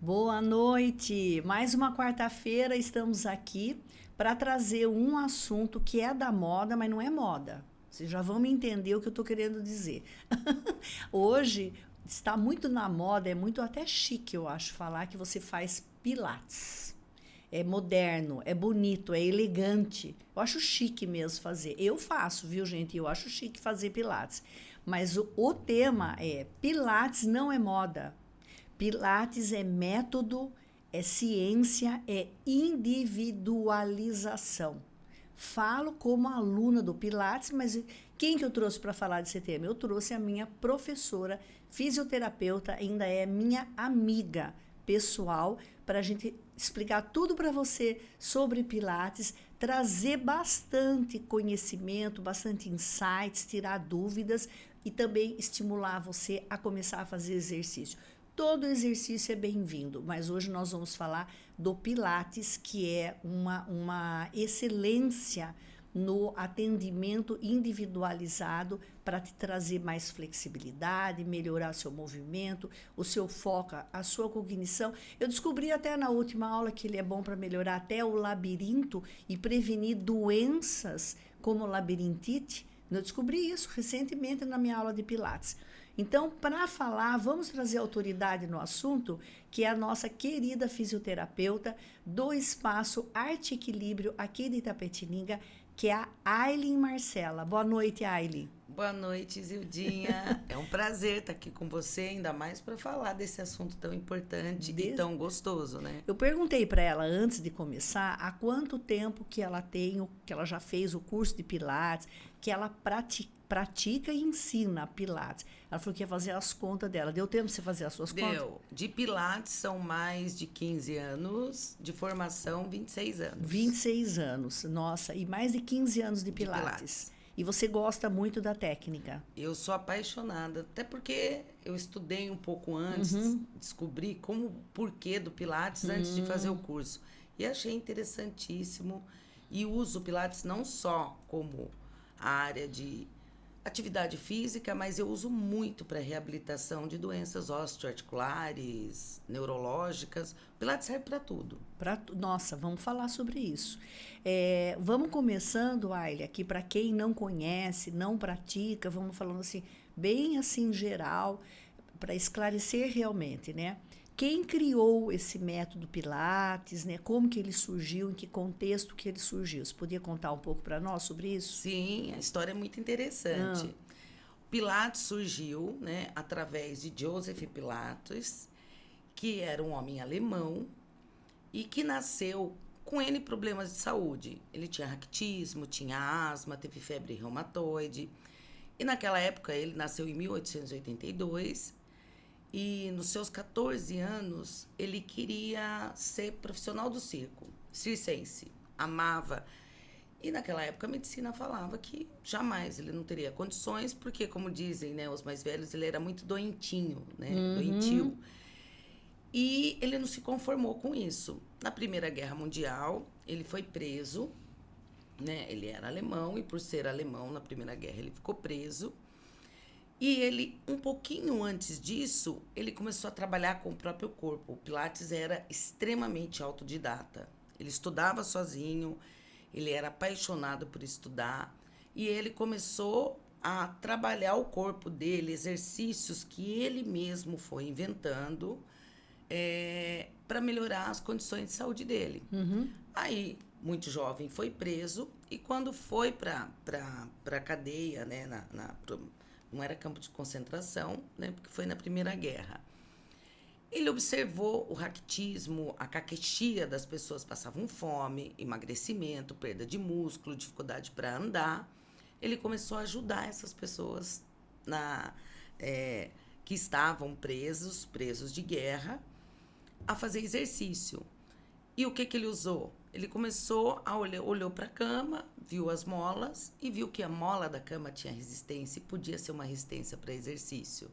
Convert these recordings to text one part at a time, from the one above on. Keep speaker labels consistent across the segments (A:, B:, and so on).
A: Boa noite! Mais uma quarta-feira estamos aqui para trazer um assunto que é da moda, mas não é moda. Vocês já vão me entender o que eu estou querendo dizer. Hoje está muito na moda, é muito até chique, eu acho, falar que você faz pilates. É moderno, é bonito, é elegante. Eu acho chique mesmo fazer. Eu faço, viu, gente? Eu acho chique fazer pilates. Mas o tema é pilates não é moda. Pilates é método, é ciência, é individualização. Falo como aluna do Pilates, mas quem que eu trouxe para falar desse tema? Eu trouxe a minha professora, fisioterapeuta, ainda é minha amiga pessoal, para a gente explicar tudo para você sobre Pilates, trazer bastante conhecimento, bastante insights, tirar dúvidas e também estimular você a começar a fazer exercício. Todo exercício é bem-vindo, mas hoje nós vamos falar do Pilates, que é uma excelência no atendimento individualizado para te trazer mais flexibilidade, melhorar seu movimento, o seu foco, a sua cognição. Eu descobri até na última aula que ele é bom para melhorar até o labirinto e prevenir doenças como labirintite. Eu descobri isso recentemente na minha aula de Pilates. Então, para falar, vamos trazer autoridade no assunto, que é a nossa querida fisioterapeuta do Espaço Arte Equilíbrio aqui de Itapetininga, que é a Ailin Marcela. Boa noite, Ailin.
B: Boa noite, Zildinha. É um prazer estar aqui com você, ainda mais para falar desse assunto tão importante e tão gostoso, né?
A: Eu perguntei para ela antes de começar há quanto tempo que ela tem, que ela já fez o curso de Pilates, que ela pratica e ensina Pilates. Ela falou que ia fazer as contas dela. Deu tempo de você fazer as suas contas?
B: Deu. De Pilates são mais de 15 anos, de formação 26 anos.
A: 26 anos, nossa, e mais de 15 anos de Pilates. E você gosta muito da técnica?
B: Eu sou apaixonada, até porque eu estudei um pouco antes, descobri como o porquê do Pilates antes de fazer o curso. E achei interessantíssimo. E uso o Pilates não só como a área de atividade física, mas eu uso muito para reabilitação de doenças osteoarticulares, neurológicas. O Pilates serve para tudo.
A: Nossa, vamos falar sobre isso. Vamos começando, Aile, aqui para quem não conhece, não pratica, vamos falando assim, bem assim geral, para esclarecer realmente, né? Quem criou esse método Pilates, né? Como que ele surgiu, em que contexto que ele surgiu? Você podia contar um pouco para nós sobre isso?
B: Sim, a história é muito interessante. O Pilates surgiu, né, através de Joseph Pilates, que era um homem alemão e que nasceu com N problemas de saúde. Ele tinha raquitismo, tinha asma, teve febre reumatoide. E naquela época, ele nasceu em 1882, e nos seus 14 anos, ele queria ser profissional do circo, circense, amava. E naquela época a medicina falava que jamais ele não teria condições, porque, como dizem, né, os mais velhos, ele era muito doentinho, né, doentio. E ele não se conformou com isso. Na Primeira Guerra Mundial, ele foi preso, né, ele era alemão, e por ser alemão, na Primeira Guerra ele ficou preso. E ele, um pouquinho antes disso, ele começou a trabalhar com o próprio corpo. O Pilates era extremamente autodidata. Ele estudava sozinho, ele era apaixonado por estudar. E ele começou a trabalhar o corpo dele, exercícios que ele mesmo foi inventando para melhorar as condições de saúde dele. Aí, muito jovem, foi preso. E quando foi para a cadeia, né, não era campo de concentração, né, porque foi na Primeira Guerra. Ele observou o raquitismo, a caquexia das pessoas, passavam fome, emagrecimento, perda de músculo, dificuldade para andar. Ele começou a ajudar essas pessoas que estavam presos de guerra, a fazer exercício. E o que ele usou? Ele começou a olhou para a cama, viu as molas e viu que a mola da cama tinha resistência e podia ser uma resistência para exercício.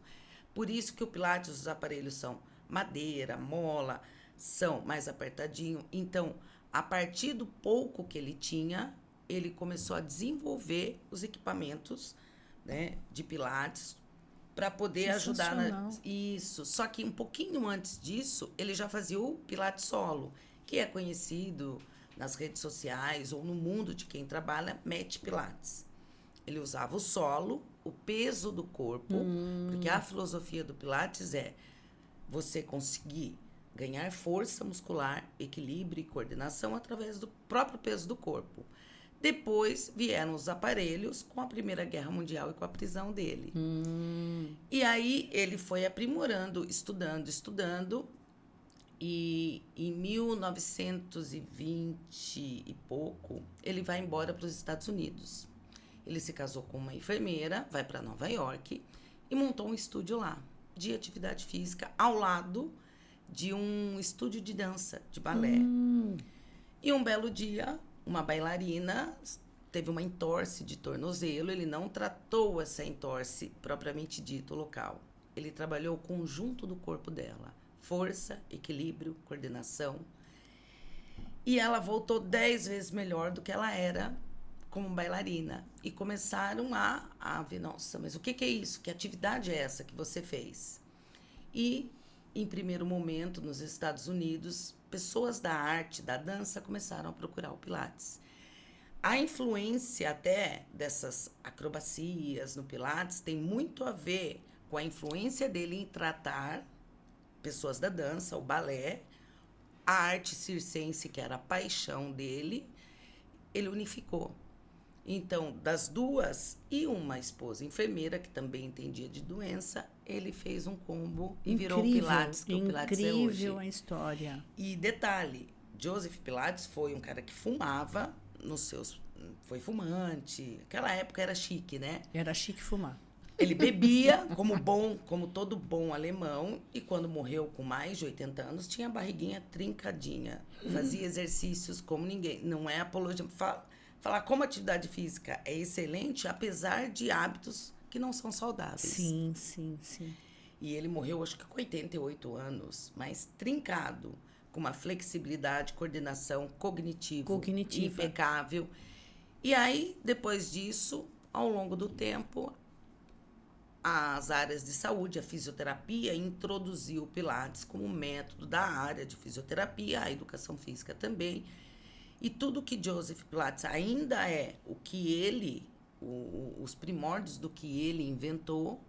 B: Por isso que o Pilates, os aparelhos são madeira, mola, são mais apertadinho. Então, a partir do pouco que ele tinha, ele começou a desenvolver os equipamentos, né, de Pilates para poder ajudar
A: Sensacional.
B: isso. Só que um pouquinho antes disso, ele já fazia o Pilates solo, que é conhecido nas redes sociais ou no mundo de quem trabalha, Mat Pilates. Ele usava o solo, o peso do corpo, porque a filosofia do Pilates é você conseguir ganhar força muscular, equilíbrio e coordenação através do próprio peso do corpo. Depois vieram os aparelhos com a Primeira Guerra Mundial e com a prisão dele. E aí ele foi aprimorando, estudando. E em 1920 e pouco, ele vai embora para os Estados Unidos. Ele se casou com uma enfermeira, vai para Nova York e montou um estúdio lá, de atividade física, ao lado de um estúdio de dança, de balé. E um belo dia, uma bailarina teve uma entorse de tornozelo. Ele não tratou essa entorse propriamente dito local. Ele trabalhou o conjunto do corpo dela. Força, equilíbrio, coordenação. E ela voltou 10 vezes melhor do que ela era como bailarina. E começaram a ver, nossa, mas o que é isso? Que atividade é essa que você fez? E, em primeiro momento, nos Estados Unidos, pessoas da arte, da dança, começaram a procurar o Pilates. A influência até dessas acrobacias no Pilates tem muito a ver com a influência dele em tratar pessoas da dança, o balé, a arte circense, que era a paixão dele, ele unificou. Então, das duas e uma esposa enfermeira, que também entendia de doença, ele fez um combo e virou o Pilates, que o Pilates é hoje.
A: Incrível a história.
B: E detalhe, Joseph Pilates foi um cara que fumava nos seus... Foi fumante. Aquela época era chique, né?
A: Era chique fumar.
B: Ele bebia como todo bom alemão, e quando morreu com mais de 80 anos, tinha a barriguinha trincadinha. Fazia exercícios como ninguém. Não é apologia. Falar como atividade física é excelente, apesar de hábitos que não são saudáveis.
A: Sim.
B: E ele morreu, acho que com 88 anos, mas trincado, com uma flexibilidade, coordenação cognitiva impecável. E aí, depois disso, ao longo do tempo, as áreas de saúde, a fisioterapia, introduziu o Pilates como método da área de fisioterapia, a educação física também. E tudo que Joseph Pilates ainda é o que ele, os primórdios do que ele inventou,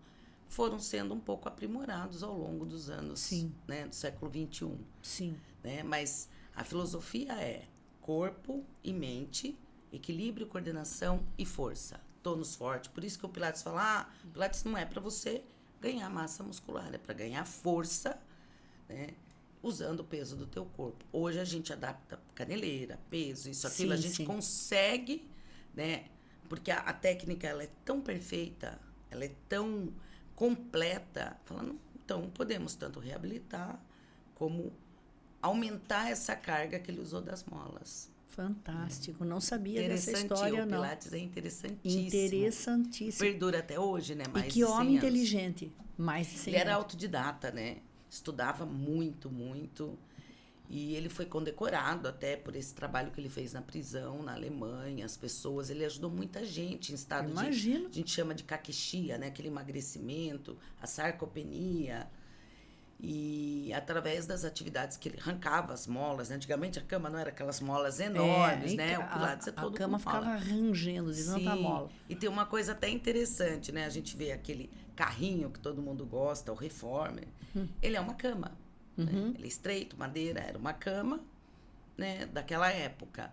B: foram sendo um pouco aprimorados ao longo dos anos, né, do século XXI.
A: Sim.
B: Né? Mas a filosofia é corpo e mente, equilíbrio, coordenação e força. Tônus forte. Por isso que o Pilates fala, Pilates não é para você ganhar massa muscular, é para ganhar força, né? Usando o peso do teu corpo. Hoje a gente adapta caneleira, peso, isso, aquilo, a gente consegue, né? Porque a técnica, ela é tão perfeita, ela é tão completa, falando, então podemos tanto reabilitar como aumentar essa carga que ele usou das molas.
A: Fantástico, não sabia dessa história,
B: o
A: não.
B: Pilates é interessantíssimo.
A: Interessantíssimo.
B: Perdura até hoje, né? Mais
A: e que homem inteligente, mais de 100
B: Ele era
A: anos.
B: autodidata, né? Estudava muito. E ele foi condecorado até por esse trabalho que ele fez na prisão, na Alemanha, as pessoas. Ele ajudou muita gente em estado
A: a gente
B: chama de caquexia, né? Aquele emagrecimento, a sarcopenia. E através das atividades que ele arrancava as molas, né? Antigamente a cama não era aquelas molas enormes, né? O Pilates é todo
A: a cama ficava rangendo de tanta mola.
B: E tem uma coisa até interessante, né? A gente vê aquele carrinho que todo mundo gosta, o Reformer. Ele é uma cama. Né? Ele é estreito, madeira, era uma cama, né? Daquela época.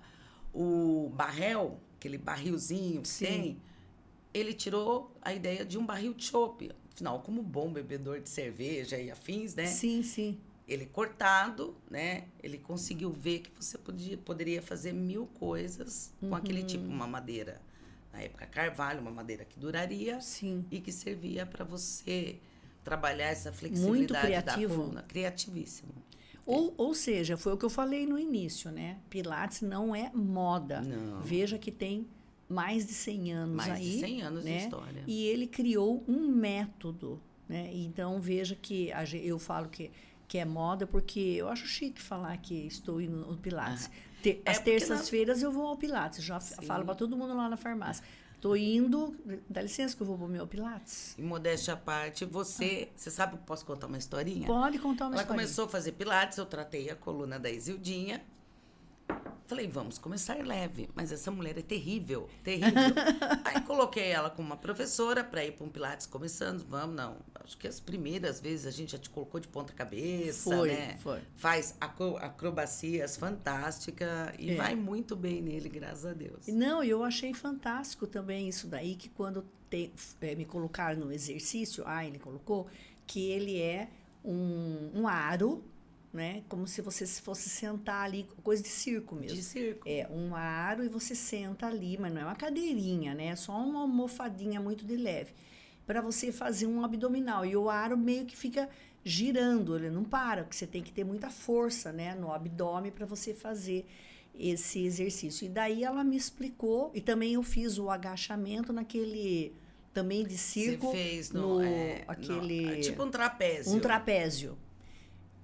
B: O barril, aquele barrilzinho que tem, ele tirou a ideia de um barril de chopp. Afinal, como bom bebedor de cerveja e afins, né?
A: Sim.
B: Ele cortado, né? Ele conseguiu ver que você poderia fazer 1000 coisas com aquele tipo, uma madeira. Na época, carvalho, uma madeira que duraria e que servia para você trabalhar essa flexibilidade da coluna. Criativíssimo.
A: Ou seja, foi o que eu falei no início, né? Pilates não é moda.
B: Não.
A: Veja que tem mais de 100 anos
B: mais de 100 anos de história.
A: E ele criou um método, né? Então, veja que eu falo que é moda porque eu acho chique falar que estou indo no Pilates. As terças-feiras eu vou ao Pilates, já falo para todo mundo lá na farmácia. Tô indo, dá licença que eu vou pro meu Pilates.
B: Em modéstia à parte, você sabe, posso contar uma historinha?
A: Pode contar uma
B: Ela
A: historinha.
B: começou a fazer Pilates, eu tratei a coluna da Isildinha. Falei, vamos começar leve, mas essa mulher é terrível, terrível. Aí coloquei ela como uma professora para ir para um Pilates começando. Vamos, não. Acho que as primeiras vezes a gente já te colocou de ponta cabeça, né?
A: Foi.
B: Faz acrobacias fantásticas e vai muito bem nele, graças a Deus.
A: Não, eu achei fantástico também isso daí, que quando me colocaram no exercício, ele colocou, que ele é um aro, né? Como se você fosse sentar ali, coisa de circo mesmo.
B: De circo.
A: É um aro e você senta ali, mas não é uma cadeirinha, né? É só uma almofadinha muito de leve, para você fazer um abdominal. E o aro meio que fica girando, ele não para, porque você tem que ter muita força, né, no abdômen para você fazer esse exercício. E daí ela me explicou, e também eu fiz o agachamento naquele também de circo.
B: Você fez
A: aquele
B: tipo um trapézio.
A: Um trapézio.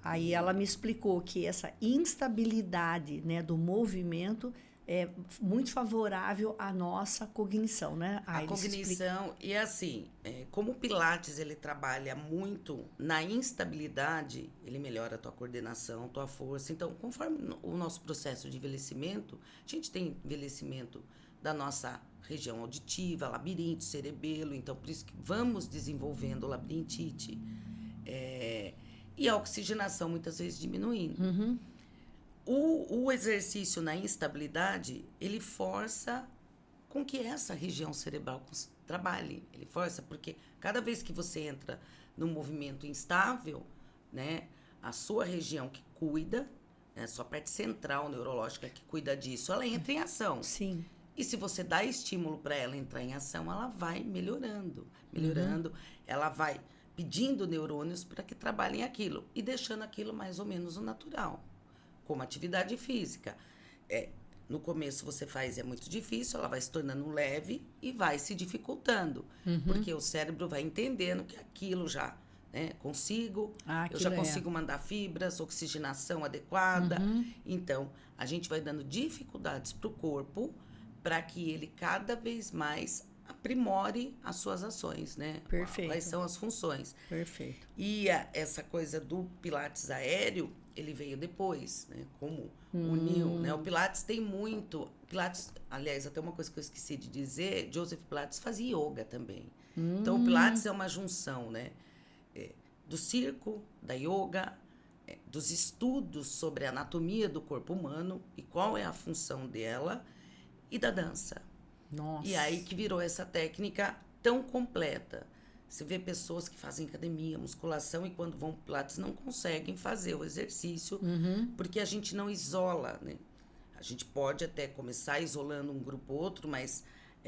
A: Aí ela me explicou que essa instabilidade, né, do movimento é muito favorável à nossa cognição, né?
B: A cognição, e assim, como o Pilates ele trabalha muito na instabilidade, ele melhora a tua coordenação, tua força. Então, conforme o nosso processo de envelhecimento, a gente tem envelhecimento da nossa região auditiva, labirinto, cerebelo, então por isso que vamos desenvolvendo labirintite. E a oxigenação muitas vezes diminuindo.
A: Uhum.
B: O exercício na instabilidade, ele força com que essa região cerebral trabalhe. Ele força porque cada vez que você entra num movimento instável, né, a sua região que cuida, né, a sua parte central neurológica que cuida disso, ela entra em ação.
A: Sim.
B: E se você dá estímulo para ela entrar em ação, ela vai melhorando. Ela vai pedindo neurônios para que trabalhem aquilo e deixando aquilo mais ou menos o natural, como atividade física. No começo você faz, é muito difícil, ela vai se tornando leve e vai se dificultando, porque o cérebro vai entendendo que aquilo já, né, eu já consigo mandar fibras, oxigenação adequada. Então, a gente vai dando dificuldades para o corpo para que ele cada vez mais aprimore as suas ações, né?
A: Perfeito.
B: Quais são as funções.
A: Perfeito.
B: E essa coisa do Pilates aéreo, ele veio depois, né? Como uniu, né? O Pilates tem muito... Pilates, aliás, até uma coisa que eu esqueci de dizer, Joseph Pilates fazia yoga também. Então, o Pilates é uma junção, né? Do circo, da yoga, dos estudos sobre a anatomia do corpo humano e qual é a função dela, e da dança.
A: Nossa.
B: E aí que virou essa técnica tão completa. Você vê pessoas que fazem academia, musculação, e quando vão para Pilates não conseguem fazer o exercício, porque a gente não isola, né? A gente pode até começar isolando um grupo ou outro, mas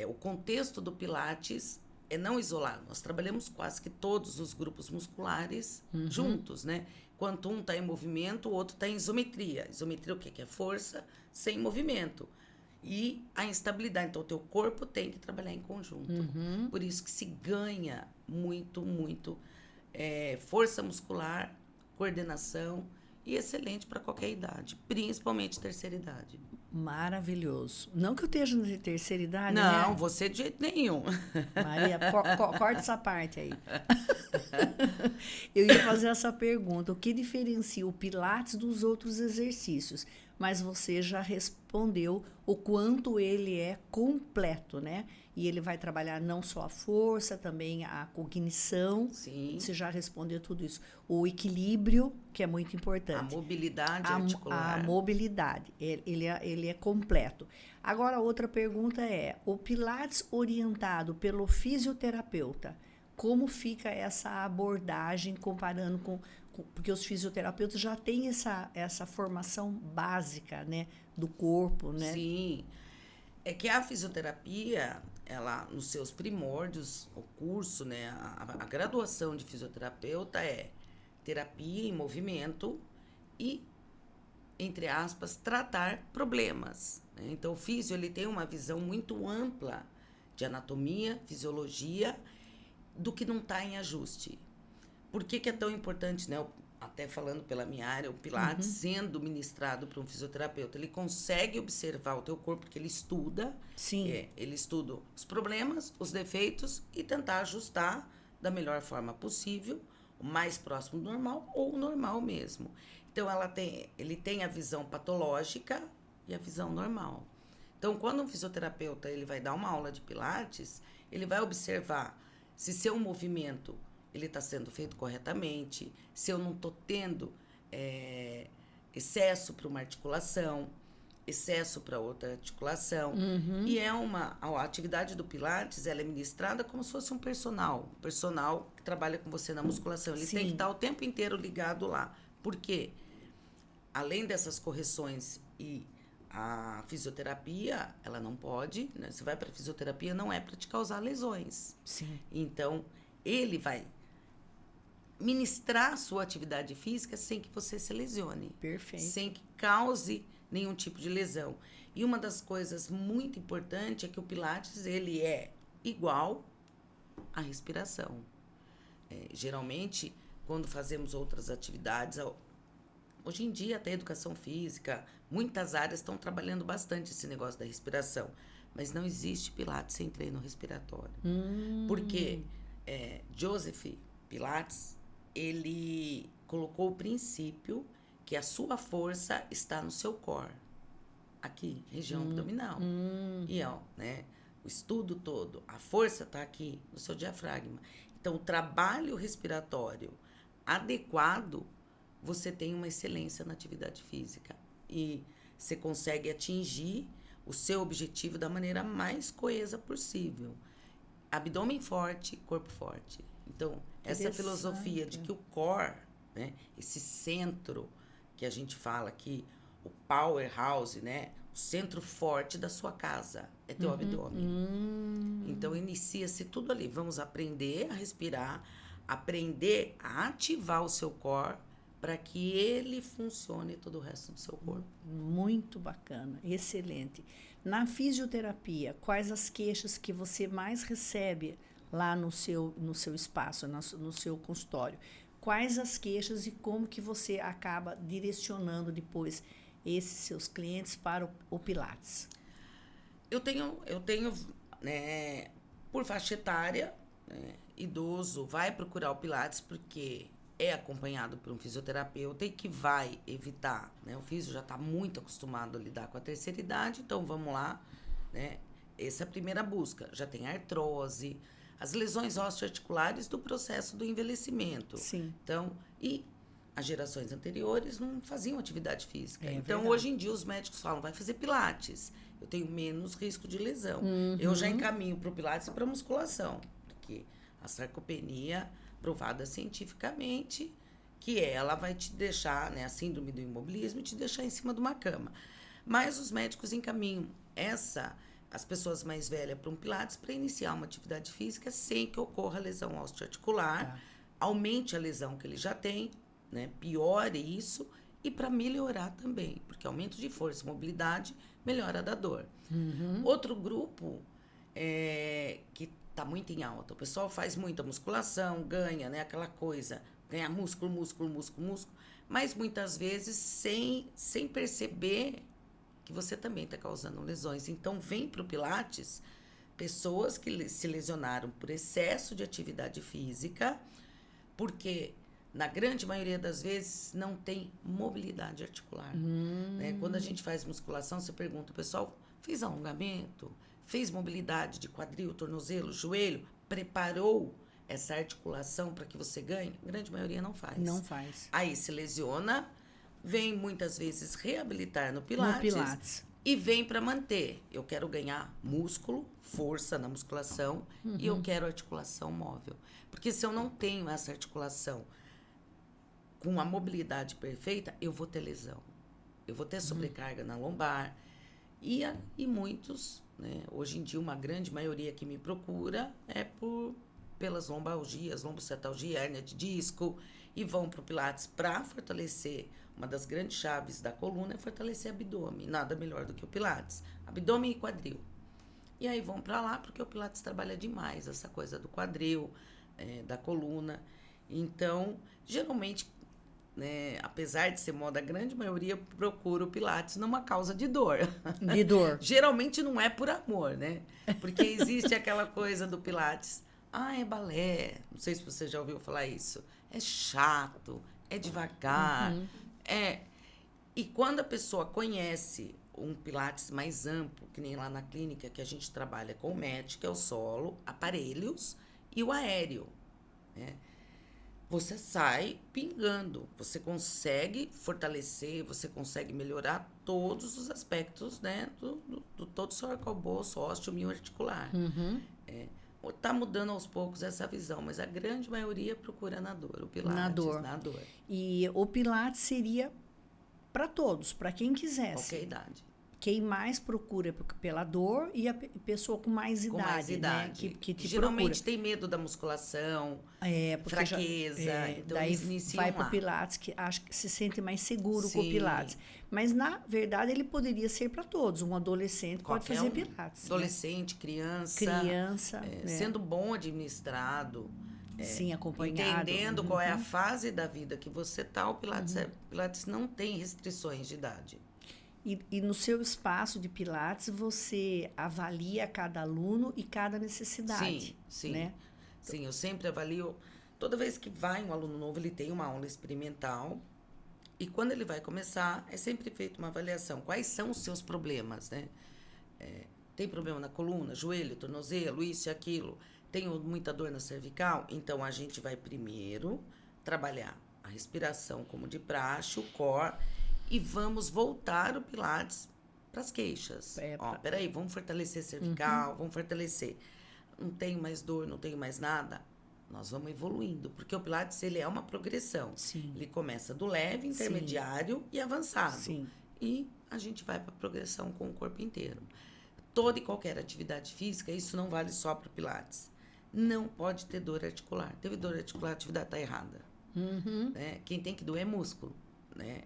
B: o contexto do Pilates é não isolar. Nós trabalhamos quase que todos os grupos musculares juntos, né? Enquanto um está em movimento, o outro está em isometria. Isometria o quê? Que é força sem movimento. E a instabilidade. Então, o teu corpo tem que trabalhar em conjunto. Por isso que se ganha muito força muscular, coordenação, e excelente para qualquer idade, principalmente terceira idade.
A: Maravilhoso. Não que eu esteja na terceira idade,
B: não,
A: né?
B: Você de jeito nenhum.
A: Maria, corta essa parte aí. Eu ia fazer essa pergunta. O que diferencia o Pilates dos outros exercícios? Mas você já respondeu o quanto ele é completo, né? E ele vai trabalhar não só a força, também a cognição.
B: Sim.
A: Você já respondeu tudo isso. O equilíbrio, que é muito importante.
B: A mobilidade articular.
A: A mobilidade. Ele é completo. Agora, outra pergunta é, o Pilates orientado pelo fisioterapeuta, como fica essa abordagem comparando com... Porque os fisioterapeutas já têm essa formação básica, né, do corpo, né?
B: Sim. É que a fisioterapia, ela, nos seus primórdios, o curso, né, a graduação de fisioterapeuta é terapia em movimento e, entre aspas, tratar problemas, né? Então, o físio, ele tem uma visão muito ampla de anatomia, fisiologia, do que não está em ajuste. Por que é tão importante, né, até falando pela minha área, o Pilates sendo ministrado por um fisioterapeuta, ele consegue observar o teu corpo, porque ele estuda.
A: Sim.
B: Ele estuda os problemas, os defeitos e tentar ajustar da melhor forma possível, o mais próximo do normal ou o normal mesmo. Então, ele tem a visão patológica e a visão normal. Então, quando um fisioterapeuta ele vai dar uma aula de Pilates, ele vai observar se seu movimento ele está sendo feito corretamente, se eu não estou tendo excesso para uma articulação, excesso para outra articulação. E a atividade do Pilates, ela é ministrada como se fosse um personal que trabalha com você na musculação. Ele tem que estar o tempo inteiro ligado lá. Por quê? Além dessas correções e a fisioterapia, ela não pode, né? Você vai para a fisioterapia, não é para te causar lesões.
A: Sim.
B: Então, ele vai ministrar a sua atividade física sem que você se lesione.
A: Perfeito.
B: Sem que cause nenhum tipo de lesão. E uma das coisas muito importantes é que o Pilates, ele é igual à respiração. Geralmente, quando fazemos outras atividades, hoje em dia até a educação física, muitas áreas estão trabalhando bastante esse negócio da respiração. Mas não existe Pilates sem treino respiratório. Porque Joseph Pilates, ele colocou o princípio que a sua força está no seu core, aqui, região abdominal. E o estudo todo, a força está aqui no seu diafragma. Então, o trabalho respiratório adequado, você tem uma excelência na atividade física. E você consegue atingir o seu objetivo da maneira mais coesa possível. Abdômen forte, corpo forte. Então, essa filosofia de que o core, né, esse centro que a gente fala aqui, o powerhouse, né, o centro forte da sua casa é teu abdômen. Então, inicia-se tudo ali. Vamos aprender a respirar, aprender a ativar o seu core para que ele funcione todo o resto do seu corpo.
A: Muito bacana, excelente. Na fisioterapia, quais as queixas que você mais recebe lá no seu espaço, no seu consultório? Quais as queixas e como que você acaba direcionando depois esses seus clientes para o Pilates?
B: Eu tenho né, por faixa etária, né, idoso vai procurar o Pilates porque é acompanhado por um fisioterapeuta e que vai evitar, né? O fisio já está muito acostumado a lidar com a terceira idade, então vamos lá, né? Essa é a primeira busca. Já tem artrose, as lesões osteoarticulares do processo do envelhecimento.
A: Sim.
B: Então, e as gerações anteriores não faziam atividade física. Então,
A: verdade.
B: hoje em dia, os médicos falam, vai fazer Pilates. Eu tenho menos risco de lesão. Eu já encaminho para o Pilates e para a musculação, porque a sarcopenia provada cientificamente que ela vai te deixar, né, a síndrome do imobilismo, te deixar em cima de uma cama. Mas os médicos encaminham as pessoas mais velhas para um Pilates para iniciar uma atividade física sem que ocorra lesão osteoarticular, aumente a lesão que ele já tem, né, piore isso, e para melhorar também, porque aumento de força e mobilidade melhora da dor. Outro grupo que está muito em alta. O pessoal faz muita musculação, ganha, né, aquela coisa, ganha músculo, mas muitas vezes sem perceber que você também está causando lesões. Então, vem para o Pilates pessoas que se lesionaram por excesso de atividade física, porque, na grande maioria das vezes, não tem mobilidade articular. Né? Quando a gente faz musculação, você pergunta, o pessoal fez alongamento? Fez mobilidade de quadril, tornozelo, joelho? Preparou essa articulação para que você ganhe? A grande maioria não faz.
A: Não faz.
B: Aí se lesiona, vem muitas vezes reabilitar no Pilates. E vem para manter. Eu quero ganhar músculo, força na musculação e eu quero articulação móvel. Porque se eu não tenho essa articulação com a mobilidade perfeita, eu vou ter lesão. Eu vou ter sobrecarga na lombar. E muitos, né, hoje em dia, uma grande maioria que me procura é pelas lombalgias, lombocetalgia, hérnia de disco, e vão para o Pilates para fortalecer. Uma das grandes chaves da coluna é fortalecer abdômen. Nada melhor do que o Pilates. Abdômen e quadril. E aí vão para lá porque o Pilates trabalha demais essa coisa do quadril, da coluna. Então, geralmente, né, apesar de ser moda, a grande maioria procura o Pilates numa causa de dor.
A: De dor.
B: Geralmente não é por amor, né? Porque existe aquela coisa do Pilates. Ah, é balé. Não sei se você já ouviu falar isso. É chato, é devagar. E quando a pessoa conhece um Pilates mais amplo, que nem lá na clínica que a gente trabalha com o mat, que é o solo, aparelhos e o aéreo, né? Você sai pingando, você consegue fortalecer, você consegue melhorar todos os aspectos, né, do todo o seu arcabouço ósseo mioarticular. Tá mudando aos poucos essa visão, mas a grande maioria procura na dor, o Pilates, na dor.
A: E o Pilates seria para todos, para quem quisesse.
B: Qualquer idade.
A: Quem mais procura pela dor e a pessoa com mais idade,
B: com mais idade.
A: Né? Que te
B: geralmente
A: procura.
B: tem medo da musculação, fraqueza, então
A: daí
B: eles iniciam
A: vai
B: lá.
A: para o Pilates, que acho que se sente mais seguro
B: Sim.
A: com o Pilates. Mas, na verdade, ele poderia ser para todos. Um adolescente pode fazer Pilates.
B: Adolescente,
A: né?
B: criança.
A: né?
B: Sendo bom administrado.
A: Sim, acompanhado.
B: Entendendo qual é a fase da vida que você está, o Pilates não tem restrições de idade.
A: E no seu espaço de Pilates, você avalia cada aluno e cada necessidade.
B: Sim.
A: Né?
B: Sim, eu sempre avalio. Toda vez que vai um aluno novo, ele tem uma aula experimental. E quando ele vai começar, é sempre feita uma avaliação. Quais são os seus problemas, né? Tem problema na coluna, joelho, tornozelo, isso e aquilo. Tenho muita dor na cervical? Então, a gente vai primeiro trabalhar a respiração como de praxe, o core... E vamos voltar o Pilates para as queixas. Peraí, vamos fortalecer cervical, vamos fortalecer. Não tenho mais dor, não tenho mais nada. Nós vamos evoluindo, porque o Pilates ele é uma progressão.
A: Sim.
B: Ele começa do leve, intermediário e avançado.
A: Sim.
B: E a gente vai para a progressão com o corpo inteiro. Toda e qualquer atividade física, isso não vale só para o Pilates. Não pode ter dor articular. Teve dor articular, a atividade está errada. Né? Quem tem que doer é músculo, né?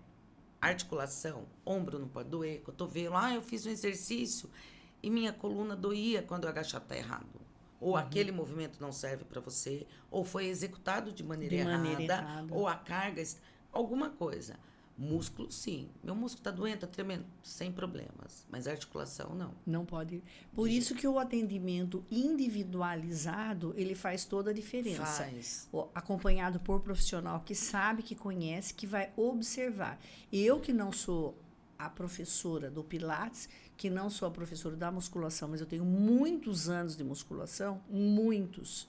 B: Articulação, ombro não pode doer, cotovelo. Eu fiz um exercício e minha coluna doía quando eu agachar, tá errado. Ou aquele movimento não serve para você, ou foi executado de maneira errada, ou a carga, alguma coisa. Músculo, sim. Meu músculo tá doendo, tá tremendo, sem problemas. Mas a articulação, não.
A: Não pode. Por isso que o atendimento individualizado, ele faz toda a diferença.
B: Faz.
A: Acompanhado por profissional que sabe, que conhece, que vai observar. Eu que não sou a professora do Pilates, que não sou a professora da musculação, mas eu tenho muitos anos de musculação, muitos.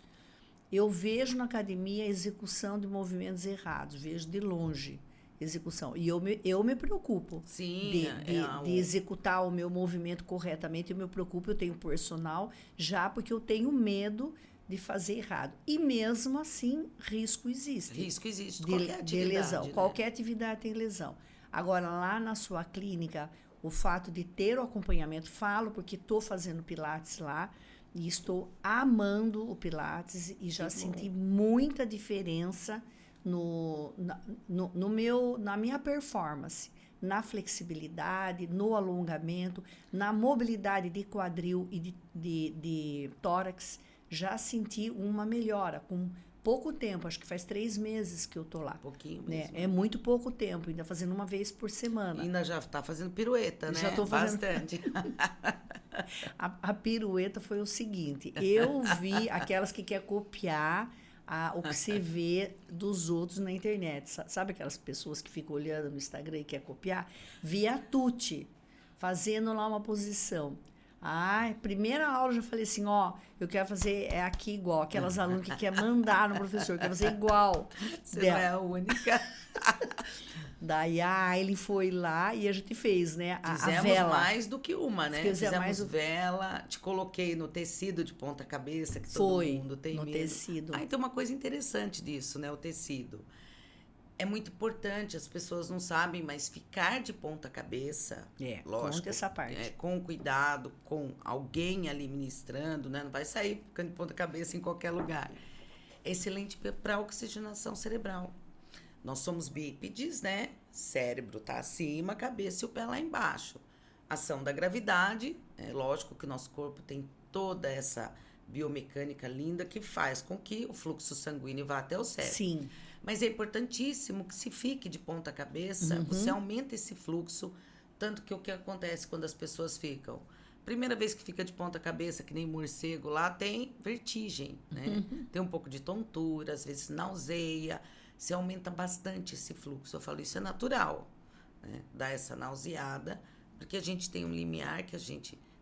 A: Eu vejo na academia a execução de movimentos errados, vejo de longe. Execução. E eu me preocupo de executar o meu movimento corretamente. Eu me preocupo, eu tenho personal já porque eu tenho medo de fazer errado. E mesmo assim, risco existe.
B: Risco existe. Qualquer atividade,
A: de lesão.
B: Né?
A: Qualquer atividade tem lesão. Agora, lá na sua clínica, o fato de ter o acompanhamento, falo porque estou fazendo Pilates lá e estou amando o Pilates e já senti muita diferença na minha performance, na flexibilidade, no alongamento, na mobilidade de quadril e de tórax. Já senti uma melhora com pouco tempo, acho que faz 3 meses que eu tô lá.
B: Pouquinho
A: né?
B: mesmo.
A: É muito pouco tempo, ainda fazendo uma vez por semana.
B: Ainda já está fazendo pirueta, né?
A: Já estou fazendo
B: bastante.
A: A pirueta foi o seguinte, eu vi aquelas que quer copiar o que você vê dos outros na internet. Sabe aquelas pessoas que ficam olhando no Instagram e quer copiar? Vi a Tuti fazendo lá uma posição. Primeira aula eu já falei assim, eu quero fazer aqui igual. Aquelas alunas que quer mandar no professor, quer fazer igual.
B: Você não é a única.
A: Daí ele foi lá e a gente fez, né?
B: Fizemos
A: a vela.
B: mais do que uma, né? Fizemos
A: mais
B: vela, te coloquei no tecido de ponta cabeça, que todo mundo tem
A: no
B: medo.
A: Tecido.
B: Tem uma coisa interessante disso, né? O tecido. É muito importante, as pessoas não sabem, mas ficar de ponta cabeça, lógico,
A: conta essa parte.
B: Com cuidado, com alguém ali ministrando, né? Não vai sair ficando de ponta cabeça em qualquer lugar. É excelente para a oxigenação cerebral. Nós somos bípedes, né? Cérebro tá acima, cabeça e o pé lá embaixo. Ação da gravidade, é lógico que o nosso corpo tem toda essa biomecânica linda que faz com que o fluxo sanguíneo vá até o cérebro.
A: Sim.
B: Mas é importantíssimo que se fique de ponta cabeça, você aumenta esse fluxo, tanto que o que acontece quando as pessoas ficam? Primeira vez que fica de ponta cabeça, que nem morcego lá, tem vertigem, né? Tem um pouco de tontura, às vezes nauseia, você aumenta bastante esse fluxo. Eu falo, isso é natural, né? Dá essa nauseada, porque a gente tem um limiar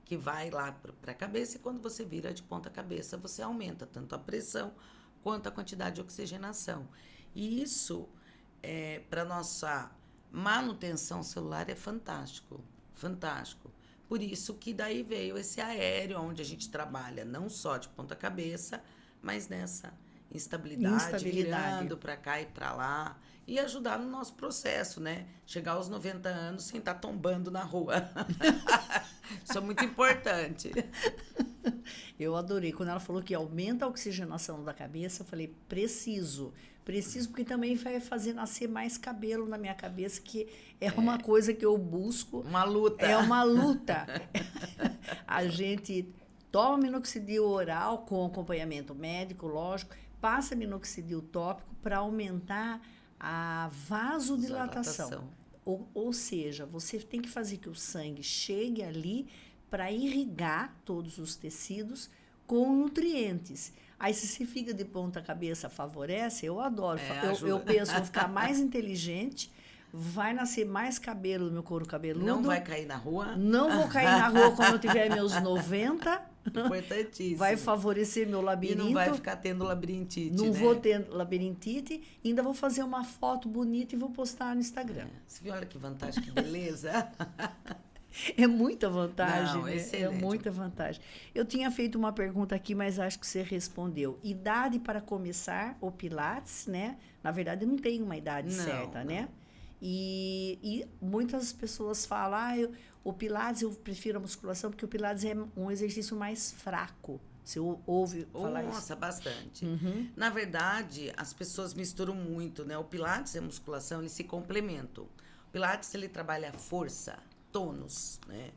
B: que vai lá para a cabeça, e quando você vira de ponta cabeça, você aumenta tanto a pressão quanto a quantidade de oxigenação. E isso, para nossa manutenção celular, é fantástico, fantástico. Por isso que daí veio esse aéreo, onde a gente trabalha não só de ponta cabeça, mas nessa instabilidade. Virando para cá e para lá, e ajudar no nosso processo, né? Chegar aos 90 anos sem estar tombando na rua. Isso é muito importante.
A: Eu adorei. Quando ela falou que aumenta a oxigenação da cabeça, eu falei, preciso. Preciso, porque também vai fazer nascer mais cabelo na minha cabeça, que é uma coisa que eu busco.
B: Uma luta.
A: É uma luta. A gente toma minoxidil oral com acompanhamento médico, lógico, passa minoxidil tópico para aumentar a vasodilatação. Ou seja, você tem que fazer que o sangue chegue ali para irrigar todos os tecidos com nutrientes. Aí, se você fica de ponta cabeça, favorece, eu adoro. Eu penso, vou ficar mais inteligente, vai nascer mais cabelo no meu couro cabeludo.
B: Não vai cair na rua?
A: Não vou cair na rua quando eu tiver meus 90.
B: Importantíssimo.
A: Vai favorecer meu labirinto.
B: E não vai ficar tendo labirintite,
A: Não
B: né?
A: vou ter labirintite. Ainda vou fazer uma foto bonita e vou postar no Instagram.
B: Você viu? Olha que vantagem, que beleza.
A: É muita vantagem,
B: Não,
A: né?
B: excelente.
A: É muita vantagem. Eu tinha feito uma pergunta aqui, mas acho que você respondeu. Idade para começar o Pilates, né? Na verdade, não tem uma idade certa, né? E muitas pessoas falam, o Pilates, eu prefiro a musculação, porque o Pilates é um exercício mais fraco. Você ouve falar isso?
B: Nossa, bastante. Na verdade, as pessoas misturam muito, né? O Pilates e a musculação, eles se complementam. O Pilates, ele trabalha força, tônus, né?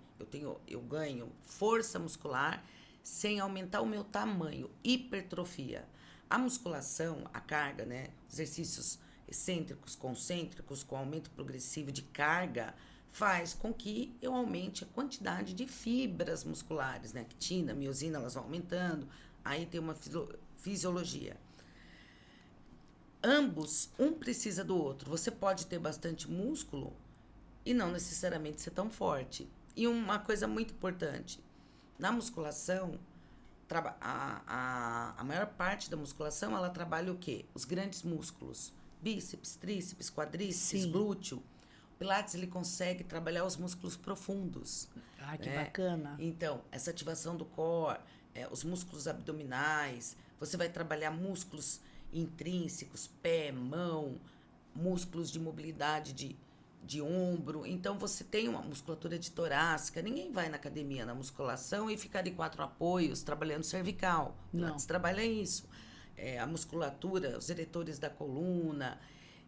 B: Eu ganho força muscular sem aumentar o meu tamanho, hipertrofia. A musculação, a carga, né? Exercícios excêntricos, concêntricos, com aumento progressivo de carga, faz com que eu aumente a quantidade de fibras musculares, né? Actina, miosina, elas vão aumentando. Aí tem uma fisiologia. Ambos, um precisa do outro. Você pode ter bastante músculo e não necessariamente ser tão forte. E uma coisa muito importante, na musculação, a maior parte da musculação, ela trabalha o quê? Os grandes músculos. Bíceps, tríceps, quadríceps, glúteo. O Pilates, ele consegue trabalhar os músculos profundos.
A: Ah, que bacana.
B: Então, essa ativação do core, os músculos abdominais, você vai trabalhar músculos intrínsecos, pé, mão, músculos de mobilidade de ombro. Então, você tem uma musculatura de torácica. Ninguém vai na academia, na musculação, e ficar de 4 apoios, trabalhando cervical. O Pilates trabalha isso. A musculatura, os eretores da coluna.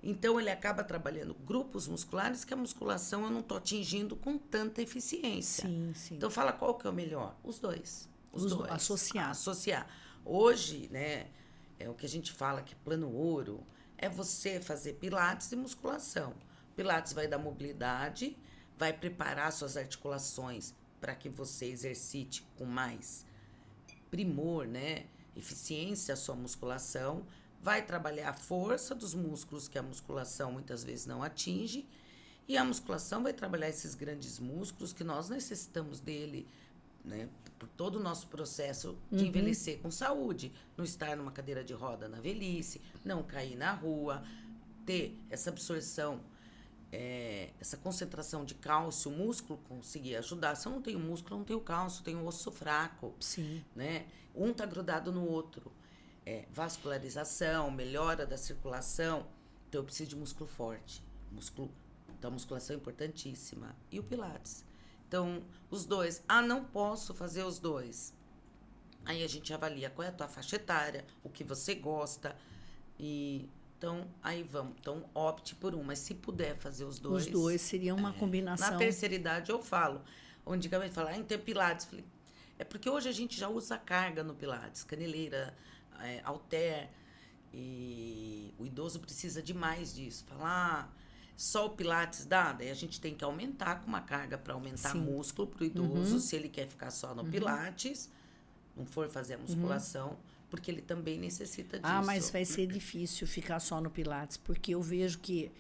B: Então, ele acaba trabalhando grupos musculares que a musculação eu não estou atingindo com tanta eficiência.
A: Sim.
B: Então, fala qual que é o melhor? Os dois. Os dois. Associar. Hoje, né, o que a gente fala que plano ouro é você fazer pilates e musculação. Pilates vai dar mobilidade, vai preparar suas articulações para que você exercite com mais primor, né? Eficiência a sua musculação, vai trabalhar a força dos músculos que a musculação muitas vezes não atinge, e a musculação vai trabalhar esses grandes músculos que nós necessitamos dele, né, por todo o nosso processo de envelhecer com saúde, não estar numa cadeira de roda na velhice, não cair na rua, ter essa absorção, essa concentração de cálcio, o músculo conseguir ajudar. Se eu não tenho músculo, eu não tenho cálcio, eu tenho osso fraco.
A: Sim.
B: Né? Um está grudado no outro. Vascularização, melhora da circulação. Então, eu preciso de músculo forte. Então, a musculação é importantíssima. E o Pilates. Então, os dois. Não posso fazer os dois. Aí a gente avalia qual é a tua faixa etária, o que você gosta. Então, aí vamos. Então, opte por um. Mas se puder fazer os dois...
A: Os dois seriam uma combinação.
B: Na terceira idade, eu falo. Antigamente, fala, então Pilates. Falei, porque hoje a gente já usa carga no Pilates. Caneleira, halter. E o idoso precisa demais disso. Falar, só o Pilates dá? Daí a gente tem que aumentar com uma carga para aumentar
A: Sim.
B: músculo para o idoso, se ele quer ficar só no Pilates, não for fazer a musculação, porque ele também necessita disso.
A: Ah, mas vai ser difícil ficar só no Pilates, porque eu vejo que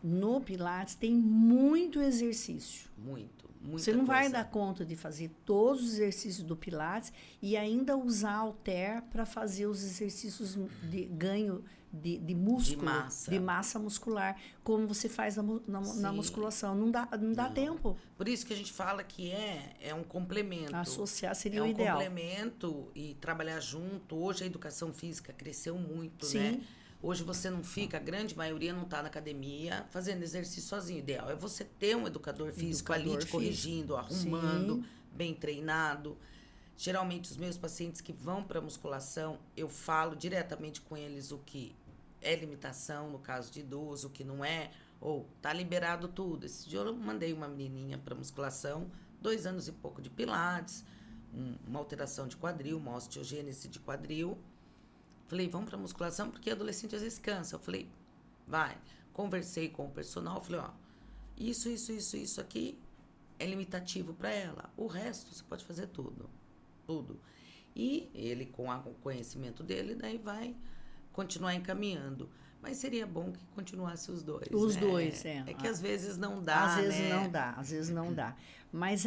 A: no Pilates tem muito exercício.
B: Muita
A: Você não vai
B: coisa.
A: dar conta de fazer todos os exercícios do Pilates e ainda usar halter para fazer os exercícios de ganho de músculo,
B: De massa.
A: massa muscular, como você faz na
B: Sim.
A: musculação. Não dá tempo.
B: Por isso que a gente fala que é um complemento.
A: Associar seria
B: é
A: o
B: um
A: ideal.
B: complemento e trabalhar junto. Hoje a educação física cresceu muito,
A: Sim.
B: né? Hoje você não fica, a grande maioria não está na academia fazendo exercício sozinho. O ideal é você ter um educador físico ali te corrigindo, arrumando,
A: Sim.
B: bem treinado. Geralmente os meus pacientes que vão para musculação, eu falo diretamente com eles o que é limitação no caso de idoso, o que não é, ou tá liberado tudo. Esse dia eu mandei uma menininha para musculação, 2 anos e pouco de pilates, uma alteração de quadril, uma osteogênese de quadril. Falei, vamos para musculação, porque adolescente às vezes cansa. Eu falei, vai. Conversei com o personal, falei, ó, isso aqui é limitativo para ela. O resto você pode fazer tudo. E ele, com o conhecimento dele, daí vai continuar encaminhando. Mas seria bom que continuasse os dois.
A: Os
B: né?
A: dois, é.
B: É que às vezes não dá,
A: Às vezes
B: né?
A: às vezes não dá. Mas